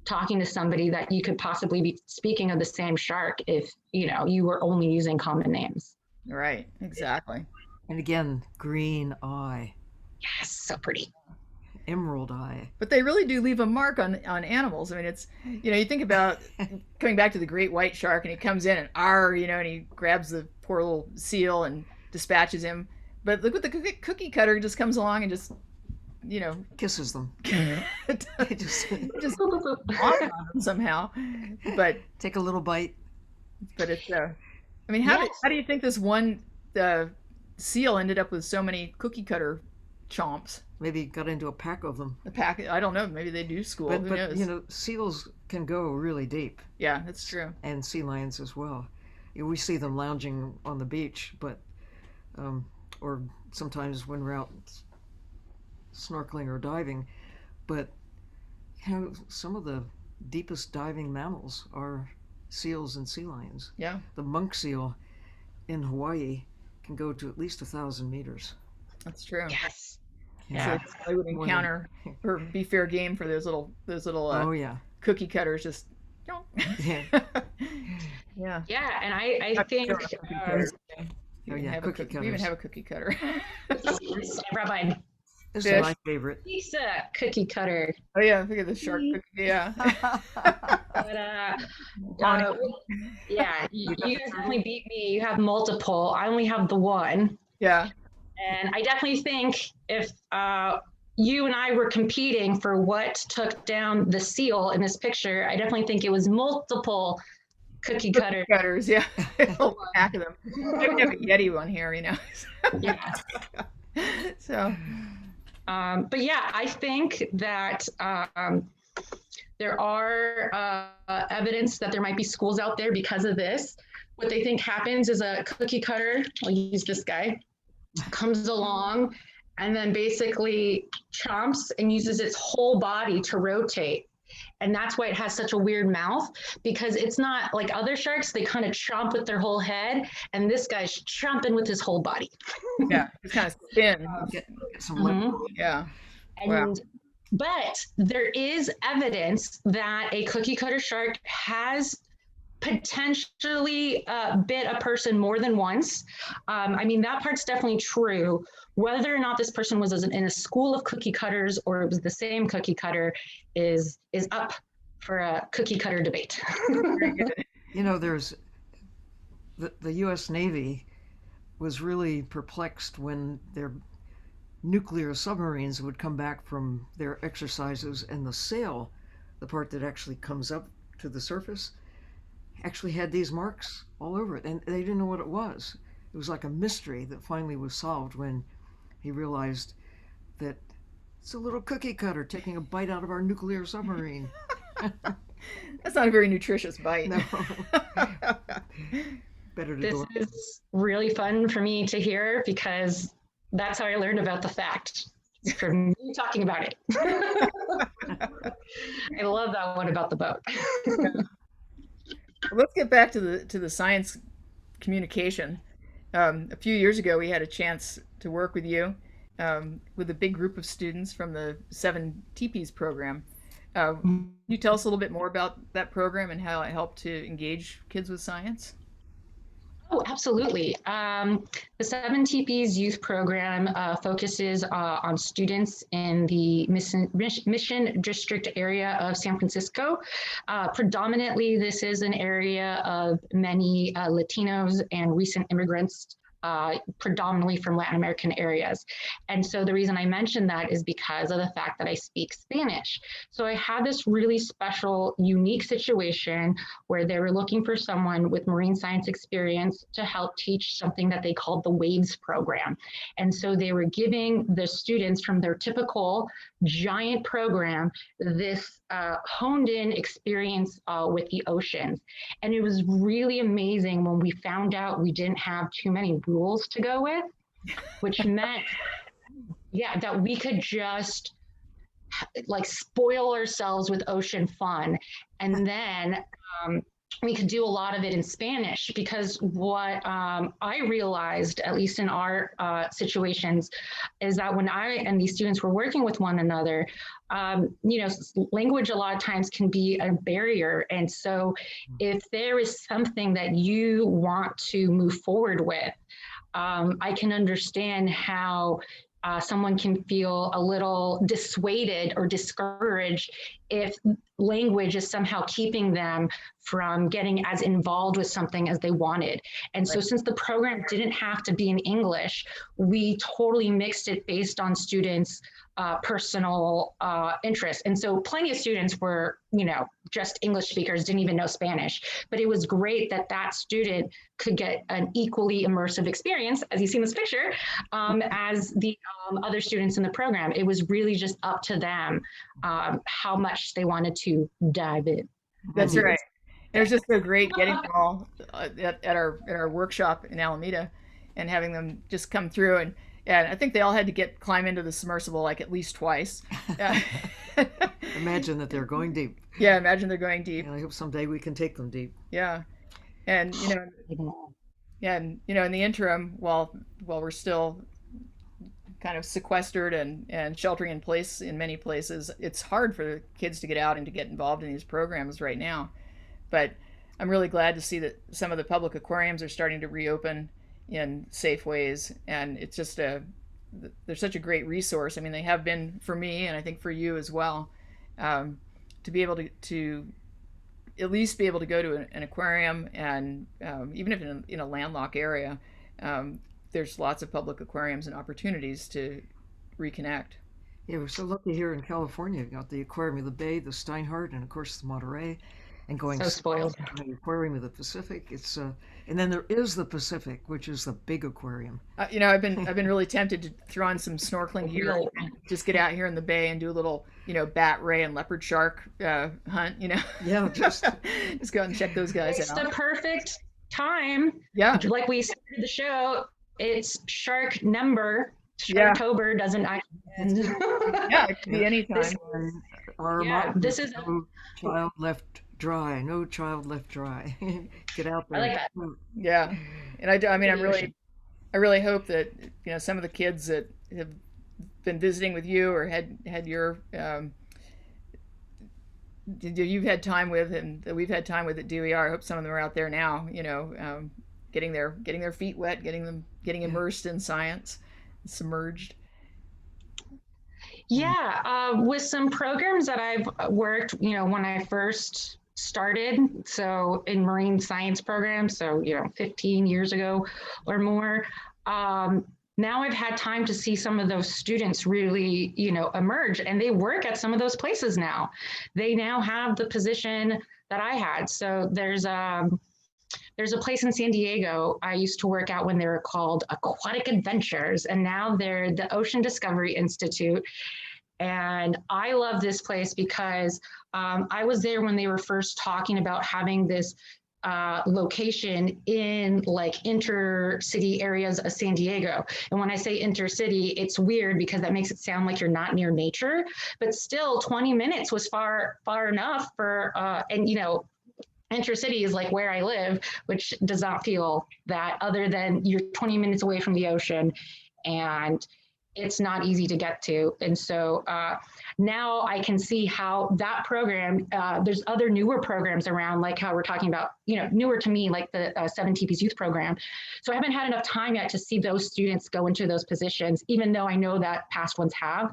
talking to somebody that you could possibly be speaking of the same shark if you were only using common names. Right, exactly. And again, green eye. Yes, so pretty. Emerald eye. But they really do leave a mark on animals. I mean, it's, you think about coming back to the great white shark, and he comes in and and he grabs the poor little seal and dispatches him. But look what the cookie cutter just comes along and just, kisses them. just on them somehow. But take a little bite. But it's, I mean, how do you think this one seal ended up with so many cookie cutter chomps? Maybe got into a pack of them. A pack? I don't know. Maybe they do school. Who knows? Seals can go really deep. Yeah, that's true. And sea lions as well. We see them lounging on the beach, but or sometimes when we're out snorkeling or diving. But some of the deepest diving mammals are seals and sea lions. Yeah. The monk seal in Hawaii can go to at least 1,000 meters. That's true. Yes. Yeah. So I would encounter or be fair game for those little cookie cutters. Just yeah. Yeah, and I think we even have a cookie cutter. I brought mine. This is my favorite. Pizza cookie cutter. Oh yeah, look at the shark cookie. Yeah. But you guys definitely beat me. You have multiple. I only have the one. Yeah. And I definitely think if you and I were competing for what took down the seal in this picture, I definitely think it was multiple cookie cutters. Yeah. A whole pack of them. Maybe have a Yeti one here, Yeah. So. But yeah, I think that there are evidence that there might be schools out there because of this. What they think happens is a cookie cutter, I'll use this guy, comes along and then basically chomps and uses its whole body to rotate. And that's why it has such a weird mouth, because it's not like other sharks, they kind of chomp with their whole head, and this guy's chomping with his whole body. Yeah, it's kind of spin. Get some lip. Yeah. And but there is evidence that a cookie cutter shark has potentially bit a person more than once. I mean, that part's definitely true. Whether or not this person was in a school of cookie cutters or it was the same cookie cutter is up for a cookie cutter debate. There's the U.S. Navy was really perplexed when their nuclear submarines would come back from their exercises, and the sail, the part that actually comes up to the surface, actually had these marks all over it, and they didn't know what it was. It was like a mystery that finally was solved when he realized that it's a little cookie cutter taking a bite out of our nuclear submarine. That's not a very nutritious bite. No. Better to go. This is really fun for me to hear because that's how I learned about the fact. It's from me talking about it. I love that one about the boat. Let's get back to the science communication. A few years ago, we had a chance to work with you with a big group of students from the Seven Teepees program. Can you tell us a little bit more about that program and how it helped to engage kids with science? Oh, absolutely. The Seven TP's youth program focuses on students in the Mission District area of San Francisco. Predominantly, this is an area of many Latinos and recent immigrants, predominantly from Latin American areas. And so the reason I mentioned that is because of the fact that I speak Spanish. So I had this really special, unique situation where they were looking for someone with marine science experience to help teach something that they called the WAVES program. And so they were giving the students from their typical giant program this honed in experience with the oceans. And it was really amazing when we found out we didn't have too many rules to go with, which meant, yeah, that we could just like spoil ourselves with ocean fun. And then we could do a lot of it in Spanish, because what I realized, at least in our situations, is that when I and these students were working with one another, language a lot of times can be a barrier. And so if there is something that you want to move forward with, I can understand how someone can feel a little dissuaded or discouraged if language is somehow keeping them from getting as involved with something as they wanted. And so since the program didn't have to be in English, we totally mixed it based on students' personal interests. And so plenty of students were, just English speakers, didn't even know Spanish. But it was great that that student could get an equally immersive experience, as you see in this picture, as the other students in the program. It was really just up to them how much they wanted to dive in. That's right. It was just so great getting them all at our workshop in Alameda and having them just come through, and I think they all had to climb into the submersible like at least twice. Imagine that they're going deep. Yeah, imagine they're going deep. And I hope someday we can take them deep. Yeah, and in the interim, while we're still kind of sequestered and sheltering in place in many places, it's hard for kids to get out and to get involved in these programs right now. But I'm really glad to see that some of the public aquariums are starting to reopen in safe ways, and it's just they're such a great resource. I mean, they have been for me, and I think for you as well, to be able to at least be able to go to an aquarium, and even if in a landlocked area, there's lots of public aquariums and opportunities to reconnect. Yeah, we're so lucky here in California. We've got the Aquarium of the Bay, the Steinhardt, and of course the Monterey. And going so spoiled. To the Aquarium of the Pacific. It's and then there is the Pacific, which is the big aquarium. I've been really tempted to throw on some snorkeling gear, and just get out here in the bay and do a little bat ray and leopard shark hunt. Yeah, just just go out and check those guys it's out. It's the perfect time. Yeah, like we started the show, it's shark number. Sharktober doesn't end. Yeah, it could be any time. This is no child left dry. No child left dry. Get out there. I like that. Yeah, and I mean, I really hope that some of the kids that have been visiting with you or had your you've had time with, and that we've had time with at DOER. I hope some of them are out there now. Getting their feet wet, getting immersed in science, submerged. Yeah, with some programs that I've worked, when I first started, so in marine science programs, so 15 years ago or more. Now I've had time to see some of those students really, emerge, and they work at some of those places now. They now have the position that I had. So there's a place in San Diego I used to work at when they were called Aquatic Adventures, and now they're the Ocean Discovery Institute. And I love this place because I was there when they were first talking about having this location in like intercity areas of San Diego. And when I say intercity, it's weird because that makes it sound like you're not near nature, but still 20 minutes was far enough for, and you know, intercity is like where I live, which does not feel that, other than you're 20 minutes away from the ocean and it's not easy to get to. And so now I can see how that program, there's other newer programs around, like how we're talking about, you know, newer to me, like the 7TP's youth program. So I haven't had enough time yet to see those students go into those positions, even though I know that past ones have.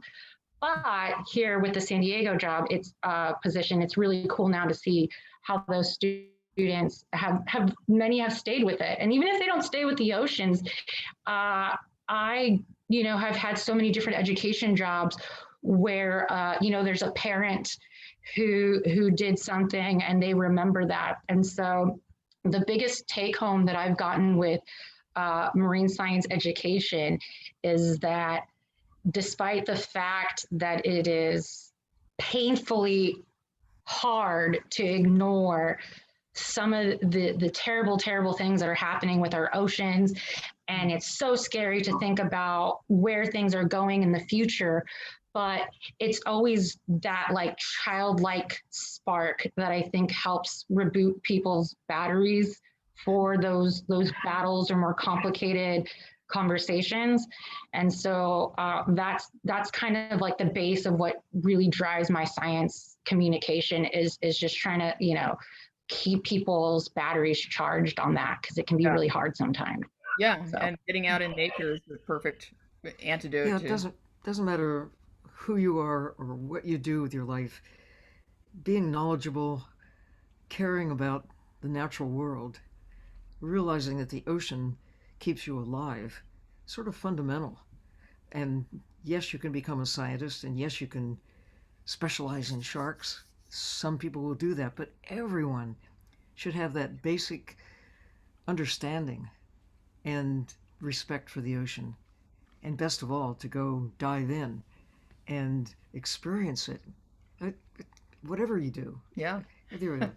But here with the San Diego job, it's position, it's really cool now to see how those students have many have stayed with it. And even if they don't stay with the oceans, I, you know, have had so many different education jobs where, you know, there's a parent who did something and they remember that. And so the biggest take home that I've gotten with marine science education is that despite the fact that it is painfully hard to ignore some of the terrible, terrible things that are happening with our oceans. And it's so scary to think about where things are going in the future. But it's always that like childlike spark that I think helps reboot people's batteries for those battles or more complicated conversations. And so that's kind of like the base of what really drives my science communication is just trying to, you know, keep people's batteries charged on that, because it can be really hard sometimes. Yeah, So. and getting out in nature is the perfect antidote. Yeah, it doesn't matter who you are or what you do with your life. Being knowledgeable, caring about the natural world, realizing that the ocean keeps you alive, sort of fundamental. And yes, you can become a scientist, and yes, you can specialize in sharks. Some people will do that, but everyone should have that basic understanding and respect for the ocean. And best of all, to go dive in and experience it. Whatever you do. Yeah. Whether you're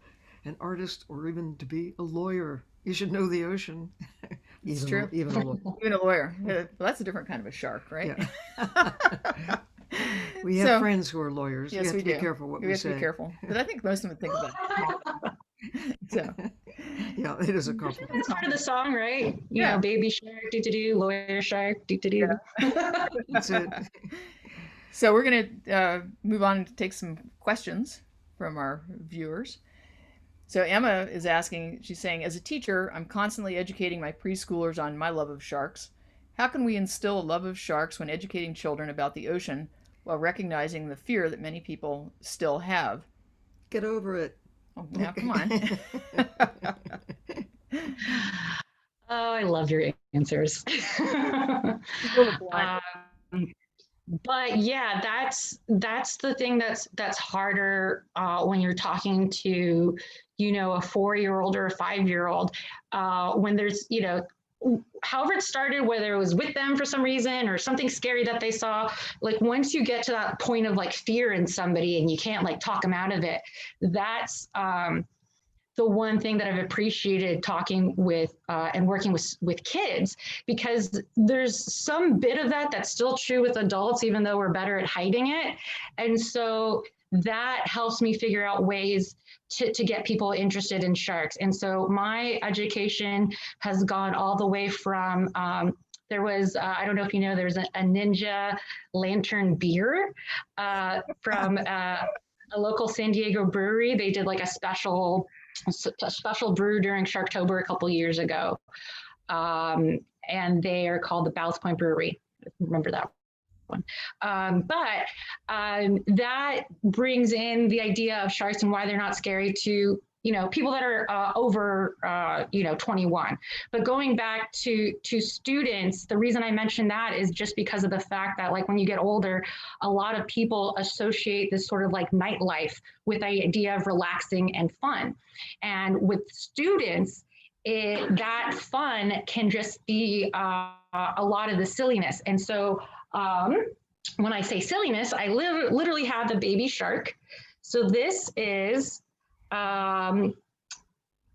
an artist or even to be a lawyer, you should know the ocean. It's true. Even a lawyer. Even a lawyer. Well, that's a different kind of a shark, right? Yeah. We have friends who are lawyers. Yes, we have we to be do. careful what we we have say. to be careful. But I think most of them think about it. So. Yeah, it is a compliment. That's part of the song, right? You Yeah. know, baby shark, do-do-do, lawyer shark, do-do-do. Yeah. That's it. So we're going to move on to take some questions from our viewers. So Emma is asking, she's saying, as a teacher, I'm constantly educating my preschoolers on my love of sharks. How can we instill a love of sharks when educating children about the ocean while recognizing the fear that many people still have? Get over it. Oh, now, come on. Oh, I love your answers. But yeah, that's the thing that's harder when you're talking to, you know, a 4-year-old or a 5-year-old, when there's, you know, however it started, whether it was with them for some reason or something scary that they saw, like once you get to that point of like fear in somebody and you can't like talk them out of it, that's the one thing that I've appreciated talking with and working with kids, because there's some bit of that that's still true with adults, even though we're better at hiding it. And so that helps me figure out ways to get people interested in sharks. And so my education has gone all the way from, there was, I don't know if you know, there's a Ninja Lantern beer from a local San Diego brewery. They did like a special brew during Sharktober a couple years ago. And they are called the Ballast Point Brewery. Remember that one. But that brings in the idea of sharks and why they're not scary to, you know, people that are over, 21. But going back to students, the reason I mentioned that is just because of the fact that, like, when you get older, a lot of people associate this sort of like nightlife with the idea of relaxing and fun. And with students, that fun can just be a lot of the silliness. And so when I say silliness, I literally have the baby shark. So this is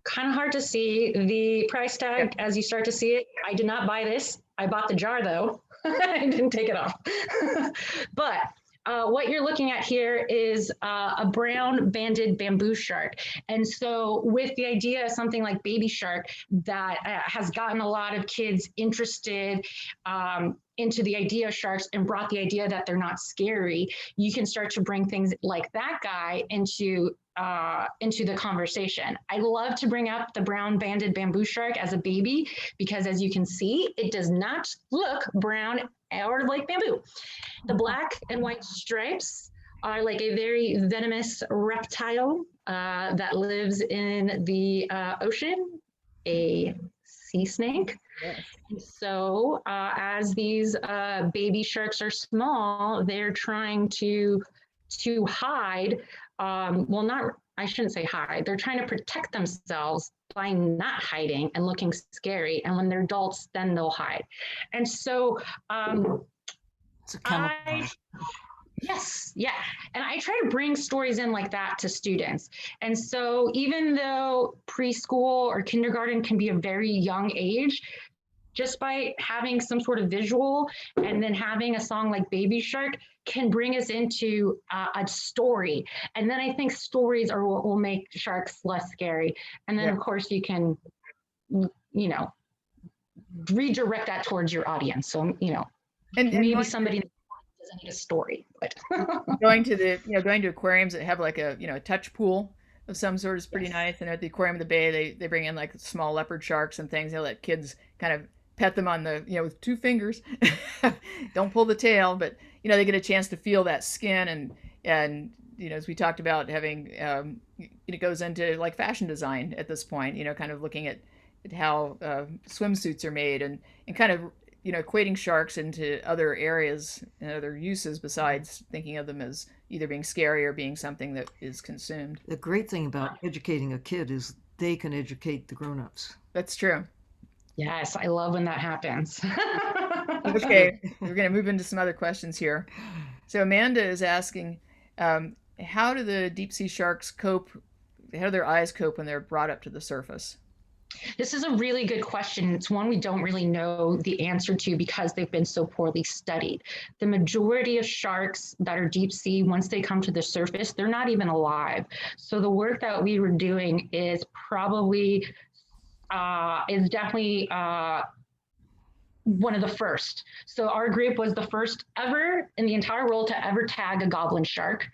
kind of hard to see the price tag as you start to see it. I did not buy this. I bought the jar though. I didn't take it off. But what you're looking at here is a brown banded bamboo shark. And so with the idea of something like baby shark that has gotten a lot of kids interested into the idea of sharks and brought the idea that they're not scary, you can start to bring things like that guy into the conversation. I love to bring up the brown banded bamboo shark as a baby because, as you can see, it does not look brown or like bamboo. The black and white stripes are like a very venomous reptile that lives in the ocean, a sea snake. Yes. So as these baby sharks are small, they're trying to hide. Well, not, I shouldn't say hide. They're trying to protect themselves by not hiding and looking scary. And when they're adults, then they'll hide. And so It's a camouflage. yes, yeah. And I try to bring stories in like that to students. And so even though preschool or kindergarten can be a very young age, just by having some sort of visual and then having a song like Baby Shark can bring us into a story. And then I think stories are what will make sharks less scary. And then, of course, you can, redirect that towards your audience. So, and maybe somebody doesn't need a story, but going to aquariums that have like a touch pool of some sort is pretty nice. And at the aquarium of the bay, they bring in like small leopard sharks and things. They let kids kind of pet them on the with 2 fingers. Don't pull the tail, but they get a chance to feel that skin and as we talked about having it goes into like fashion design at this point. Kind of looking at how swimsuits are made and kind of equating sharks into other areas and other uses besides thinking of them as either being scary or being something that is consumed. The great thing about educating a kid is they can educate the grown-ups. That's true. Yes, I love when that happens. Okay, we're going to move into some other questions here. So Amanda is asking, how do the deep sea sharks cope? How do their eyes cope when they're brought up to the surface? This is a really good question. It's one we don't really know the answer to because they've been so poorly studied. The majority of sharks that are deep sea, once they come to the surface, they're not even alive. So the work that we were doing is probably is definitely one of the first. So our group was the first ever in the entire world to ever tag a goblin shark.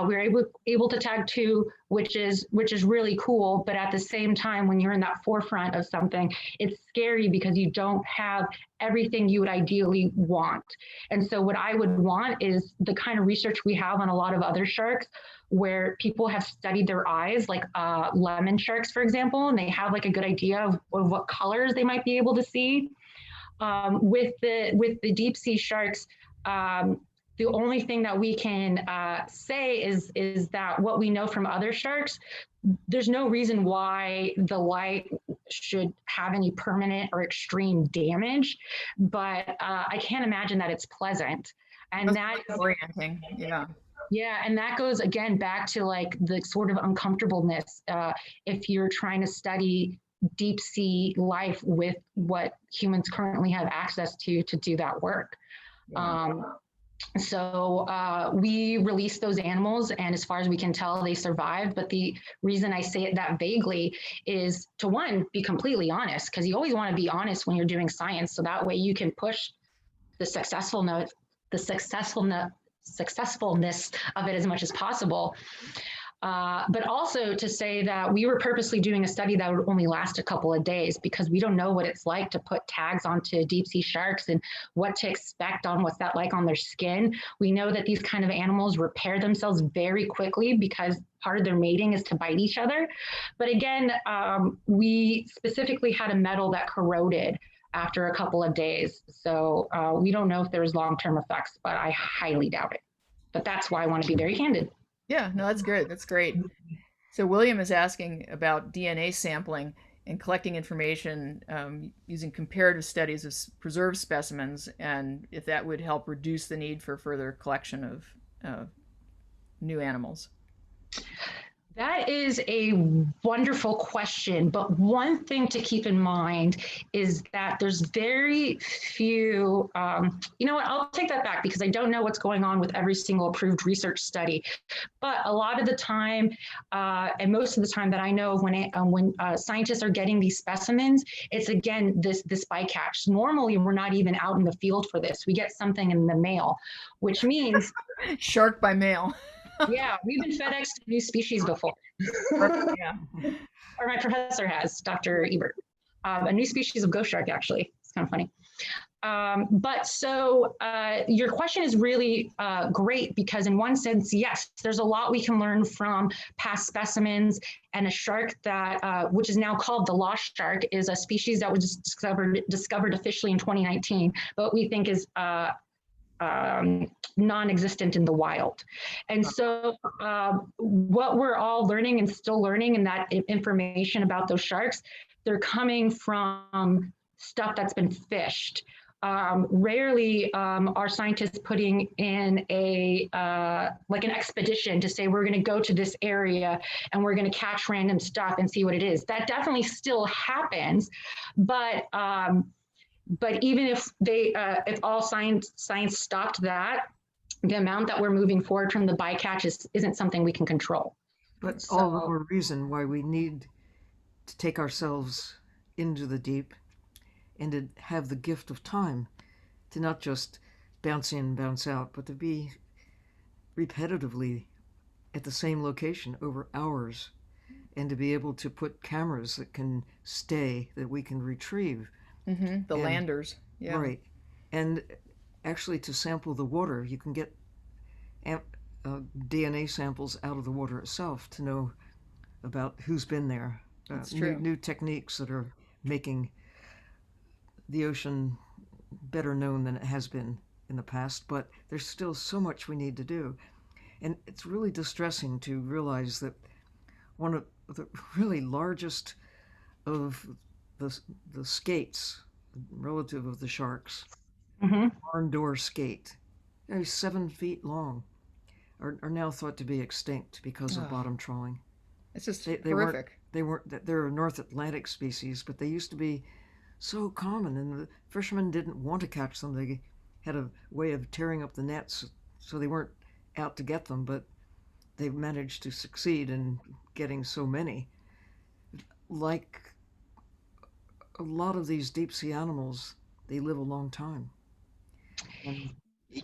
We were able to tag 2, which is really cool. But at the same time, when you're in that forefront of something, it's scary because you don't have everything you would ideally want. And so what I would want is the kind of research we have on a lot of other sharks where people have studied their eyes, like lemon sharks, for example, and they have like a good idea of what colors they might be able to see. With the deep sea sharks, the only thing that we can say is that what we know from other sharks, there's no reason why the light should have any permanent or extreme damage, but I can't imagine that it's pleasant. And that's orienting, yeah. Yeah, and that goes again back to like the sort of uncomfortableness if you're trying to study deep sea life with what humans currently have access to do that work. Yeah. So we released those animals, and as far as we can tell, they survived. But the reason I say it that vaguely is to, one, be completely honest, because you always want to be honest when you're doing science, so that way you can push the successfulness of it as much as possible. But also to say that we were purposely doing a study that would only last a couple of days because we don't know what it's like to put tags onto deep sea sharks and what to expect on what's that like on their skin. We know that these kind of animals repair themselves very quickly because part of their mating is to bite each other. But again, we specifically had a metal that corroded after a couple of days. So we don't know if there's long-term effects, but I highly doubt it. But that's why I want to be very candid. Yeah, no, that's good. That's great. So William is asking about DNA sampling and collecting information using comparative studies of preserved specimens, and if that would help reduce the need for further collection of new animals. That is a wonderful question. But one thing to keep in mind is that there's very few, you know what, I'll take that back because I don't know what's going on with every single approved research study. But a lot of the time, and most of the time that I know when scientists are getting these specimens, it's again this bycatch. Normally, we're not even out in the field for this. We get something in the mail, which means Shark by mail. yeah, we've been FedExed new species before. Yeah. Or my professor has, Dr. Ebert. A new species of ghost shark, actually. It's kind of funny. But so your question is really great because in one sense, yes, there's a lot we can learn from past specimens, and a shark that, which is now called the lost shark, is a species that was discovered officially in 2019, but we think is non-existent in the wild. And so what we're all learning and still learning in that information about those sharks, they're coming from stuff that's been fished. Rarely are scientists putting in a like an expedition to say we're going to go to this area and we're going to catch random stuff and see what it is. That definitely still happens, but even if if all science stopped that, the amount that we're moving forward from the bycatch isn't something we can control. But all the more reason why we need to take ourselves into the deep and to have the gift of time to not just bounce in, bounce out, but to be repetitively at the same location over hours, and to be able to put cameras that can stay, that we can retrieve. The landers. Yeah. Right. And actually to sample the water, you can get DNA samples out of the water itself to know about who's been there. That's true. New techniques that are making the ocean better known than it has been in the past, but there's still so much we need to do. And it's really distressing to realize that one of the really largest of the skates, relative of the sharks, barn door skate, they're 7 feet long, are now thought to be extinct because of bottom trawling. It's just They horrific. they're a North Atlantic species, but they used to be so common, and the fishermen didn't want to catch them. They had a way of tearing up the nets, so they weren't out to get them, but they managed to succeed in getting so many. Like a lot of these deep sea animals, they live a long time. And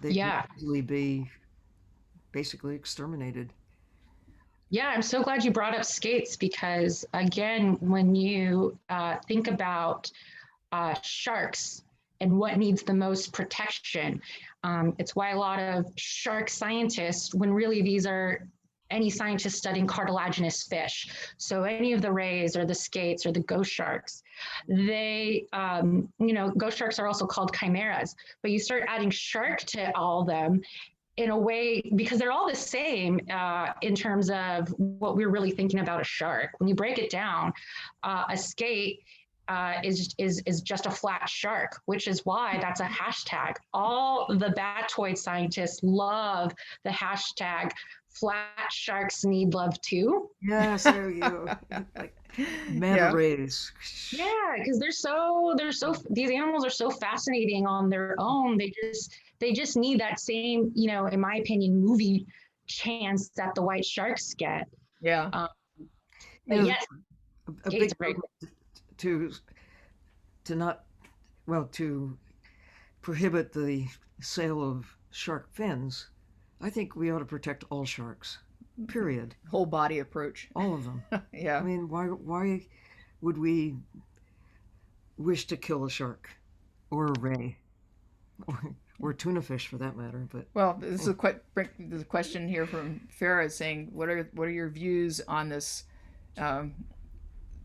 they Yeah. could easily be basically exterminated. Yeah, I'm so glad you brought up skates because, again, when you think about sharks and what needs the most protection, it's why a lot of shark scientists, when really these are any scientist studying cartilaginous fish, so any of the rays or the skates or the ghost sharks, they, ghost sharks are also called chimeras, but you start adding shark to all of them, in a way, because they're all the same in terms of what we're really thinking about a shark. When you break it down, a skate is just a flat shark, which is why that's a hashtag. All the batoid scientists love the hashtag flat sharks need love too. Yes, there you go. Like manta rays. Yeah, because these animals are so fascinating on their own. They just need that same, in my opinion, movie chance that the white sharks get. Yeah. But yes, a big to not, well, to prohibit the sale of shark fins. I think we ought to protect all sharks, period. Whole body approach. All of them. Yeah. I mean, why would we wish to kill a shark or a ray or tuna fish for that matter? But well, this is a question here from Farah saying, what are your views on this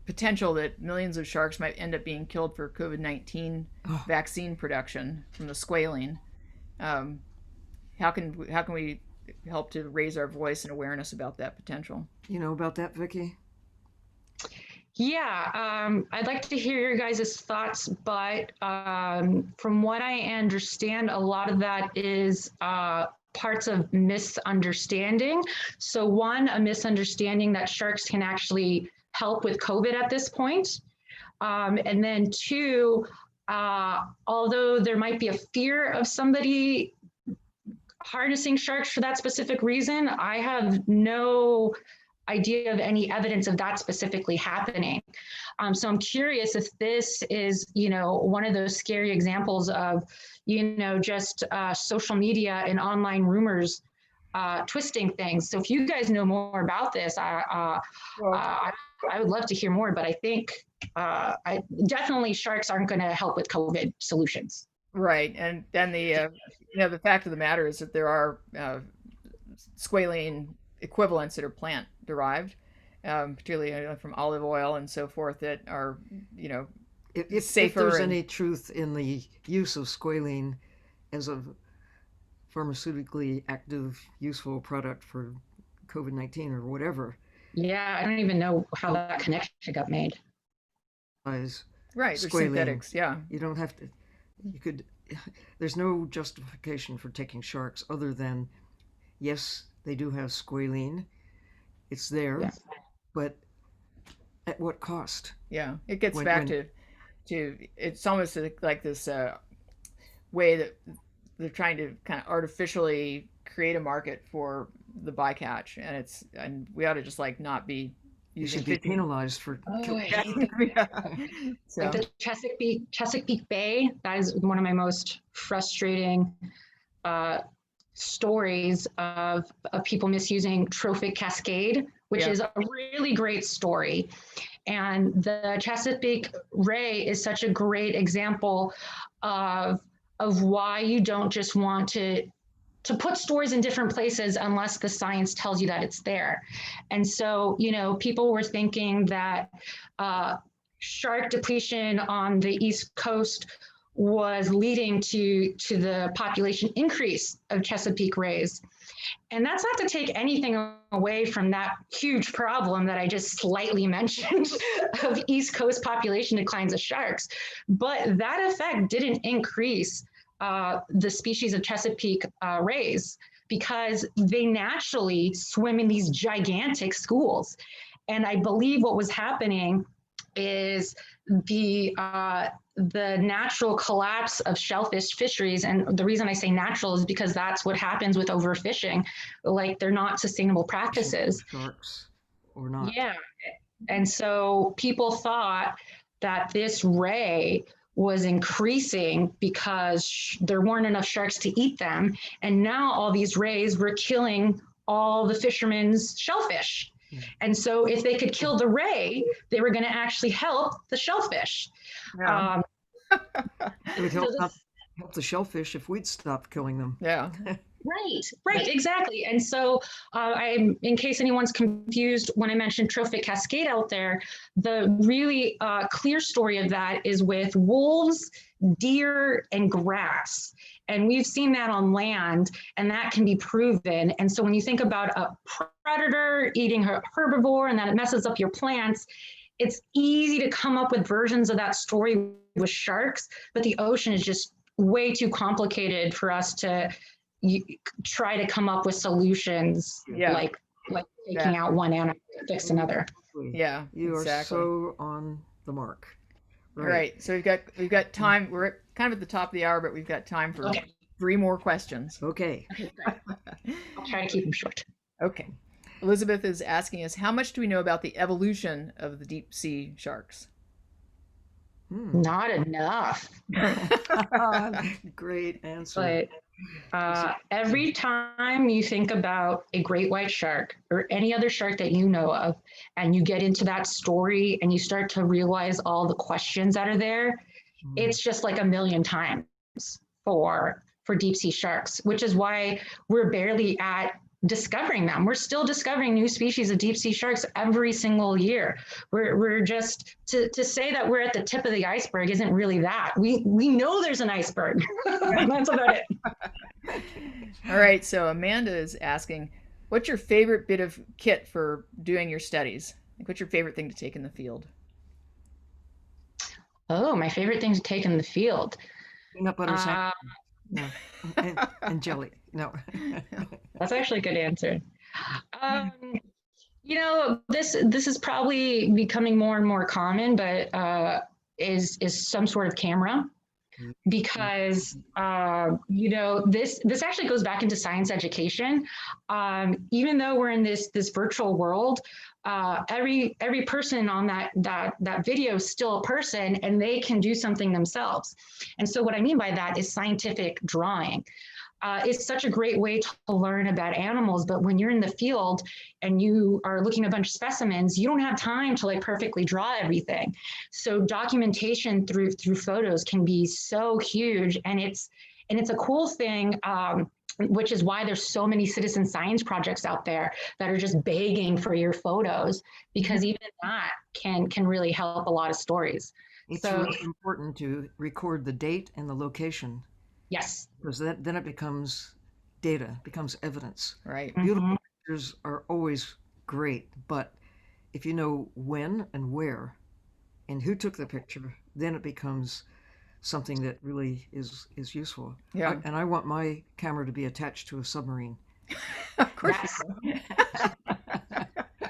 potential that millions of sharks might end up being killed for COVID-19 vaccine production from the squalene? How can we help to raise our voice and awareness about that potential? You know about that, Vicky? Yeah, I'd like to hear your guys' thoughts, but from what I understand, a lot of that is parts of misunderstanding. So one, a misunderstanding that sharks can actually help with COVID at this point. And then two, although there might be a fear of somebody harnessing sharks for that specific reason, I have no idea of any evidence of that specifically happening. So I'm curious if this is, one of those scary examples of, just social media and online rumors twisting things. So if you guys know more about this, I would love to hear more, but I think definitely sharks aren't going to help with COVID solutions. Right. And then the fact of the matter is that there are squalene equivalents that are plant derived, particularly from olive oil and so forth, that are, if safer. If there's any truth in the use of squalene as a pharmaceutically active, useful product for COVID-19 or whatever. Yeah, I don't even know how that connection got made. Right, there's synthetics, yeah. You don't have to, there's no justification for taking sharks other than, yes, they do have squalene. It's there, yeah. But at what cost? Yeah, it gets back to it's almost like this way that they're trying to kind of artificially create a market for the bycatch, and we ought to just not be using. You should be penalized for. Yeah. So. Like the Chesapeake Bay, that is one of my most frustrating stories of people misusing trophic cascade, which is a really great story. And the Chesapeake ray is such a great example of why you don't just want to put stores in different places unless the science tells you that it's there. And so, people were thinking that shark depletion on the East Coast was leading to the population increase of Chesapeake rays. And that's not to take anything away from that huge problem that I just slightly mentioned of East Coast population declines of sharks. But that effect didn't increase the species of Chesapeake rays because they naturally swim in these gigantic schools. And I believe what was happening is the natural collapse of shellfish fisheries. And the reason I say natural is because that's what happens with overfishing. Like, they're not sustainable practices. Sharks or not. Yeah. And so people thought that this ray was increasing because there weren't enough sharks to eat them. And now all these rays were killing all the fishermen's shellfish. And so if they could kill the ray, they were going to actually help the shellfish. Yeah. It would help the shellfish if we'd stopped killing them. Yeah. Right, exactly. And so in case anyone's confused, when I mentioned trophic cascade out there, the really clear story of that is with wolves, deer, and grass. And we've seen that on land, and that can be proven. And so when you think about a predator eating a herbivore and that it messes up your plants, it's easy to come up with versions of that story with sharks, but the ocean is just way too complicated for us to try to come up with solutions like taking out one animal to fix another. Yeah, you are so on the mark. Right. So we've got time. We're kind of at the top of the hour, but we've got time for 3 more questions. Okay. I'll try to keep them short. Okay. Elizabeth is asking us, how much do we know about the evolution of the deep sea sharks? Not enough. Great answer. But every time you think about a great white shark or any other shark that you know of, and you get into that story and you start to realize all the questions that are there, it's just like a million times for deep sea sharks, which is why we're barely at discovering them. We're still discovering new species of deep sea sharks every single year. We're just to say that we're at the tip of the iceberg isn't really that. We know there's an iceberg. That's about it. All right. So Amanda is asking, what's your favorite bit of kit for doing your studies? Like, what's your favorite thing to take in the field? Oh, my favorite thing to take in the field. Peanut butter sandwich. No. And jelly. No. That's actually a good answer. Um, this is probably becoming more and more common, but is some sort of camera because this actually goes back into science education. Even though we're in this virtual world, every person on that video is still a person, and they can do something themselves. And so what I mean by that is scientific drawing. It's such a great way to learn about animals, but when you're in the field and you are looking at a bunch of specimens, you don't have time to like perfectly draw everything. So documentation through photos can be so huge, and it's a cool thing. Which is why there's so many citizen science projects out there that are just begging for your photos, because even that can really help a lot of stories. It's So really important to record the date and the location, yes. because then it becomes data, becomes evidence. Right. Beautiful pictures are always great, but if you know when and where and who took the picture, then it becomes something that really is useful. Yeah. And I want my camera to be attached to a submarine. Of course. Yes.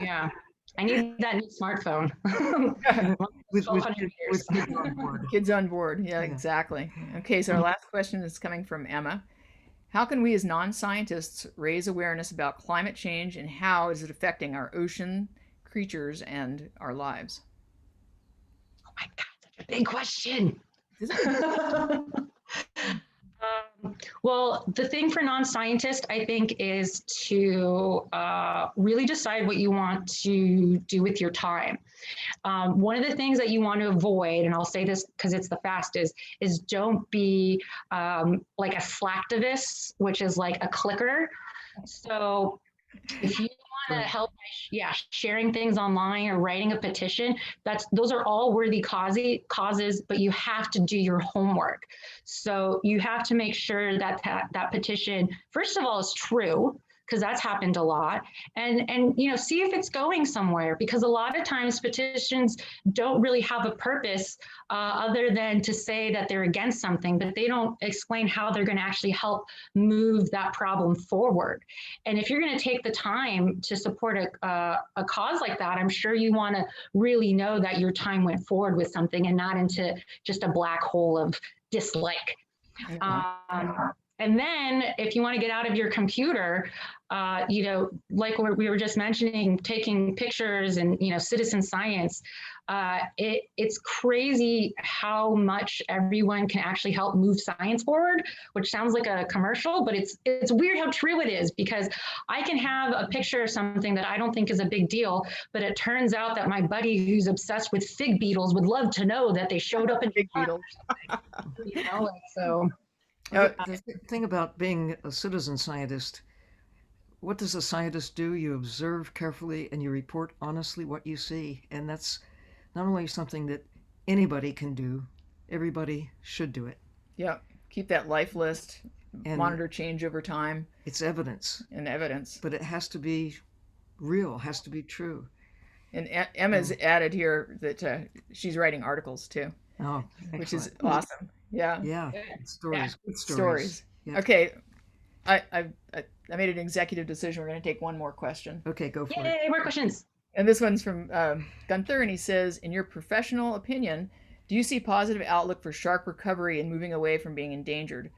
Yeah. I need that new smartphone. with 1200 years. kids on board. Kids on board. Yeah, Yeah. exactly. Okay, so our last question is coming from Emma. How can we as non-scientists raise awareness about climate change, and how is it affecting our ocean creatures and our lives? Oh my God, such a big question. Well, the thing for non-scientists, I think, is to really decide what you want to do with your time. One of the things that you want to avoid, and I'll say this because it's the fastest, is don't be like a slacktivist, which is like a clicker. So if you want to help by sharing things online or writing a petition, those are all worthy causes, but you have to do your homework. So you have to make sure that petition, first of all, is true, because that's happened a lot, and see if it's going somewhere, because a lot of times petitions don't really have a purpose other than to say that they're against something, but they don't explain how they're going to actually help move that problem forward. And if you're going to take the time to support a cause like that, I'm sure you want to really know that your time went forward with something and not into just a black hole of dislike. And then if you want to get out of your computer, like we were just mentioning, taking pictures and, citizen science, it's crazy how much everyone can actually help move science forward, which sounds like a commercial, but it's weird how true it is, because I can have a picture of something that I don't think is a big deal, but it turns out that my buddy who's obsessed with fig beetles would love to know that they showed up in Fig beetles. So. The thing about being a citizen scientist, what does a scientist do? You observe carefully and you report honestly what you see. And that's not only something that anybody can do, everybody should do it. Yeah. Keep that life list, And monitor change over time, it's evidence, and evidence. but it has to be real, has to be true. And Emma's added here that she's writing articles too, Oh, which is excellent. awesome. Yeah. Yeah, stories, good stories. Stories. Yeah. Okay. I made an executive decision. We're going to take one more question. Okay, go for it. Yay, more questions. And this one's from Gunther, and he says, in your professional opinion, do you see positive outlook for shark recovery and moving away from being endangered?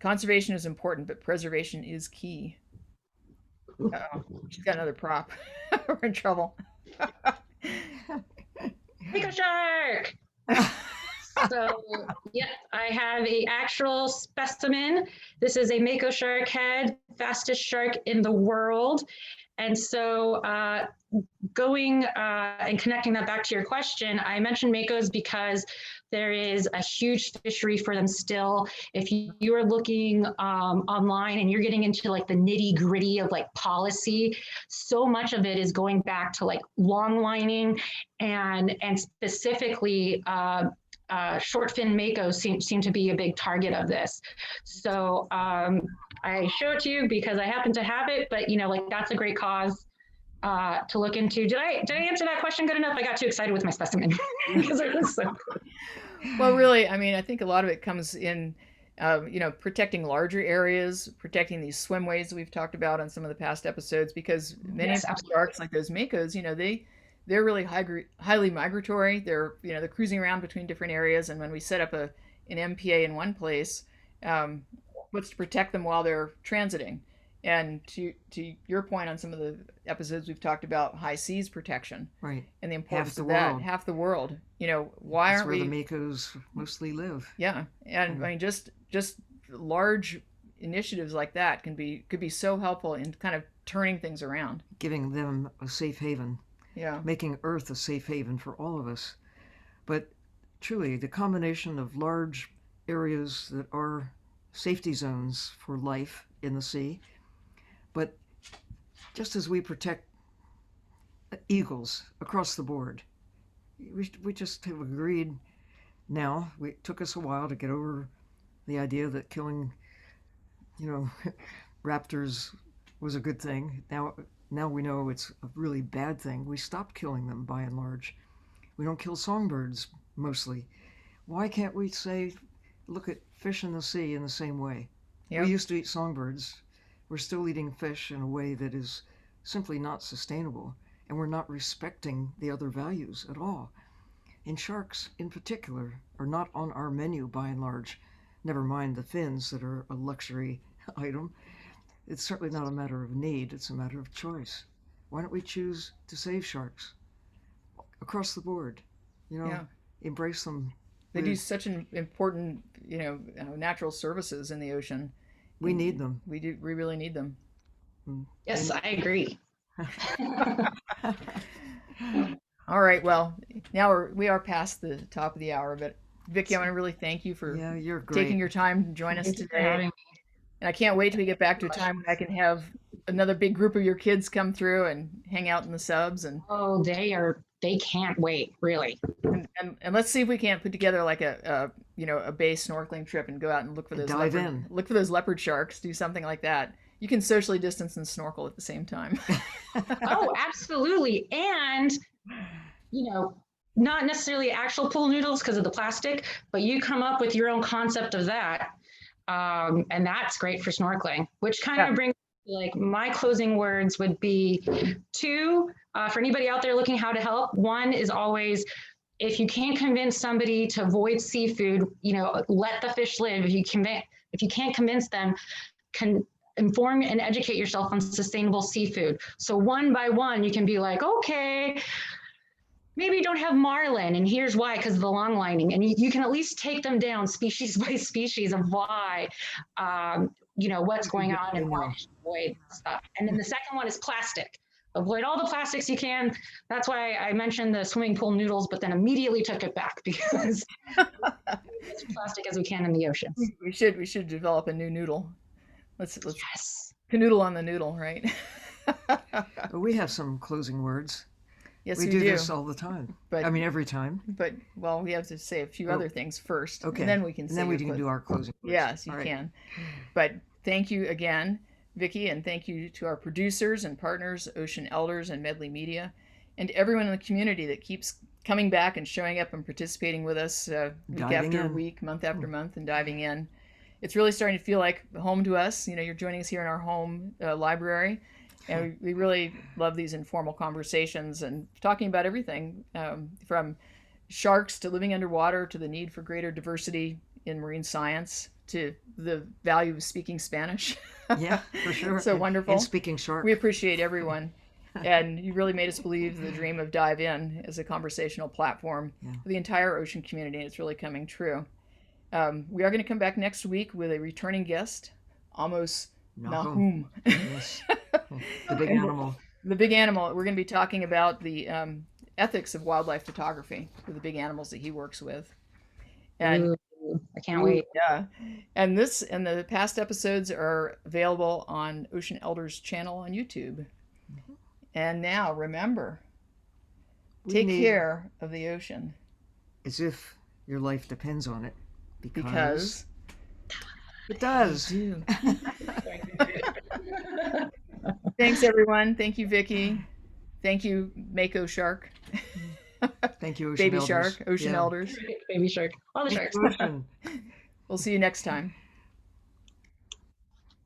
Conservation is important, but preservation is key. Uh-oh. She's got another prop. We're in trouble. Mako shark! So, yeah, I have a actual specimen. This is a Mako shark head, fastest shark in the world. And so going and connecting that back to your question, I mentioned Makos because there is a huge fishery for them still. If you are looking online and you're getting into like the nitty gritty of like policy, so much of it is going back to like long lining and specifically short fin makos seem to be a big target of this. So I show it to you because I happen to have it, but like that's a great cause to look into. Did I answer that question good enough? I got too excited with my specimen because it was so cool. Well, really, I mean, I think a lot of it comes in Protecting larger areas, protecting these swimways that we've talked about on some of the past episodes, because many Yes, of the absolutely. sharks, like those makos, they're really highly migratory. They're cruising around between different areas, and when we set up an MPA in one place, um, what's to protect them while they're transiting? And to your point on some of the episodes, we've talked about high seas protection Right. and the Half importance the of that. world. Half the world. Why That's aren't where the we? makos mostly live. Yeah, and I mean, just large initiatives like that could be so helpful in kind of turning things around. Giving them a safe haven, Yeah, making Earth a safe haven for all of us. But truly, the combination of large areas that are safety zones for life in the sea, but just as we protect eagles across the board, we just have agreed now. It took us a while to get over the idea that killing, you know, raptors was a good thing. Now we know it's a really bad thing. We stopped killing them by and large. We don't kill songbirds mostly. Why can't we say, look at fish in the sea in the same way? yeah, We used to eat songbirds. We're still eating fish in a way that is simply not sustainable, and we're not respecting the other values at all. And sharks, in particular, are not on our menu by and large. Never mind the fins that are a luxury item. It's certainly not a matter of need, it's a matter of choice. Why don't we choose to save sharks across the board? You know, yeah. embrace them They do with, such an important, natural services in the ocean. we need them. We do. We really need them. Mm. Yes, I agree. All right. Well, now we are past the top of the hour, but Vicky, I want to really thank you for Yeah, you're taking great. your time to join us Thank you for today. having me. And I can't wait till we get back to a time when I can have another big group of your kids come through and hang out in the subs Oh, they can't wait, really. and let's see if we can't put together like a bay snorkeling trip and go out and look for And those dive in. look for those leopard sharks, do something like that. You can socially distance and snorkel at the same time. Oh, absolutely. And, you know, not necessarily actual pool noodles because of the plastic, but you come up with your own concept of that. And that's great for snorkeling, which kind Yeah. of brings like my closing words would be two, for anybody out there looking how to help. One is always, if you can't convince somebody to avoid seafood, let the fish live. If you can't convince them, can inform and educate yourself on sustainable seafood. So one by one, you can be like, okay, maybe you don't have marlin, and here's why, because of the long lining. And you can at least take them down species by species of why, what's going on and why you should avoid stuff. And then the second one is plastic. Avoid all the plastics you can. That's why I mentioned the swimming pool noodles, but then immediately took it back because as much plastic as we can in the oceans. We should develop a new noodle. Let's Yes. canoodle on the noodle, right? But we have some closing words. Yes, We do this all the time. But I mean, every time. well, we have to say a few Oh, other things first, Okay. and then we can And say then we your can do our closing words. Yes, you All right. can. But thank you again, Vicky, and thank you to our producers and partners, Ocean Elders and Medley Media, and everyone in the community that keeps coming back and showing up and participating with us week Diving after in. week, month after month, and diving in. It's really starting to feel like home to us. You're joining us here in our home library, and we really love these informal conversations and talking about everything from sharks to living underwater to the need for greater diversity in marine science to the value of speaking Spanish. Yeah, for sure. So wonderful. And speaking shark. We appreciate everyone. And you really made us believe the dream of Dive In as a conversational platform for the entire ocean community, and it's really coming true. We are going to come back next week with a returning guest, Amos Nahum. Yes. The big animal. The big animal. We're going to be talking about the ethics of wildlife photography with the big animals that he works with. And I can't wait. Yeah. And this and the past episodes are available on Ocean Elders channel on YouTube. And now remember, take care of the ocean. As if your life depends on it. Because it does. Thanks, everyone. Thank you, Vicky. Thank you, Mako Shark. Thank you, Ocean Baby Elders. Shark, Ocean Elders. Baby shark. All the sharks. Ocean. We'll see you next time.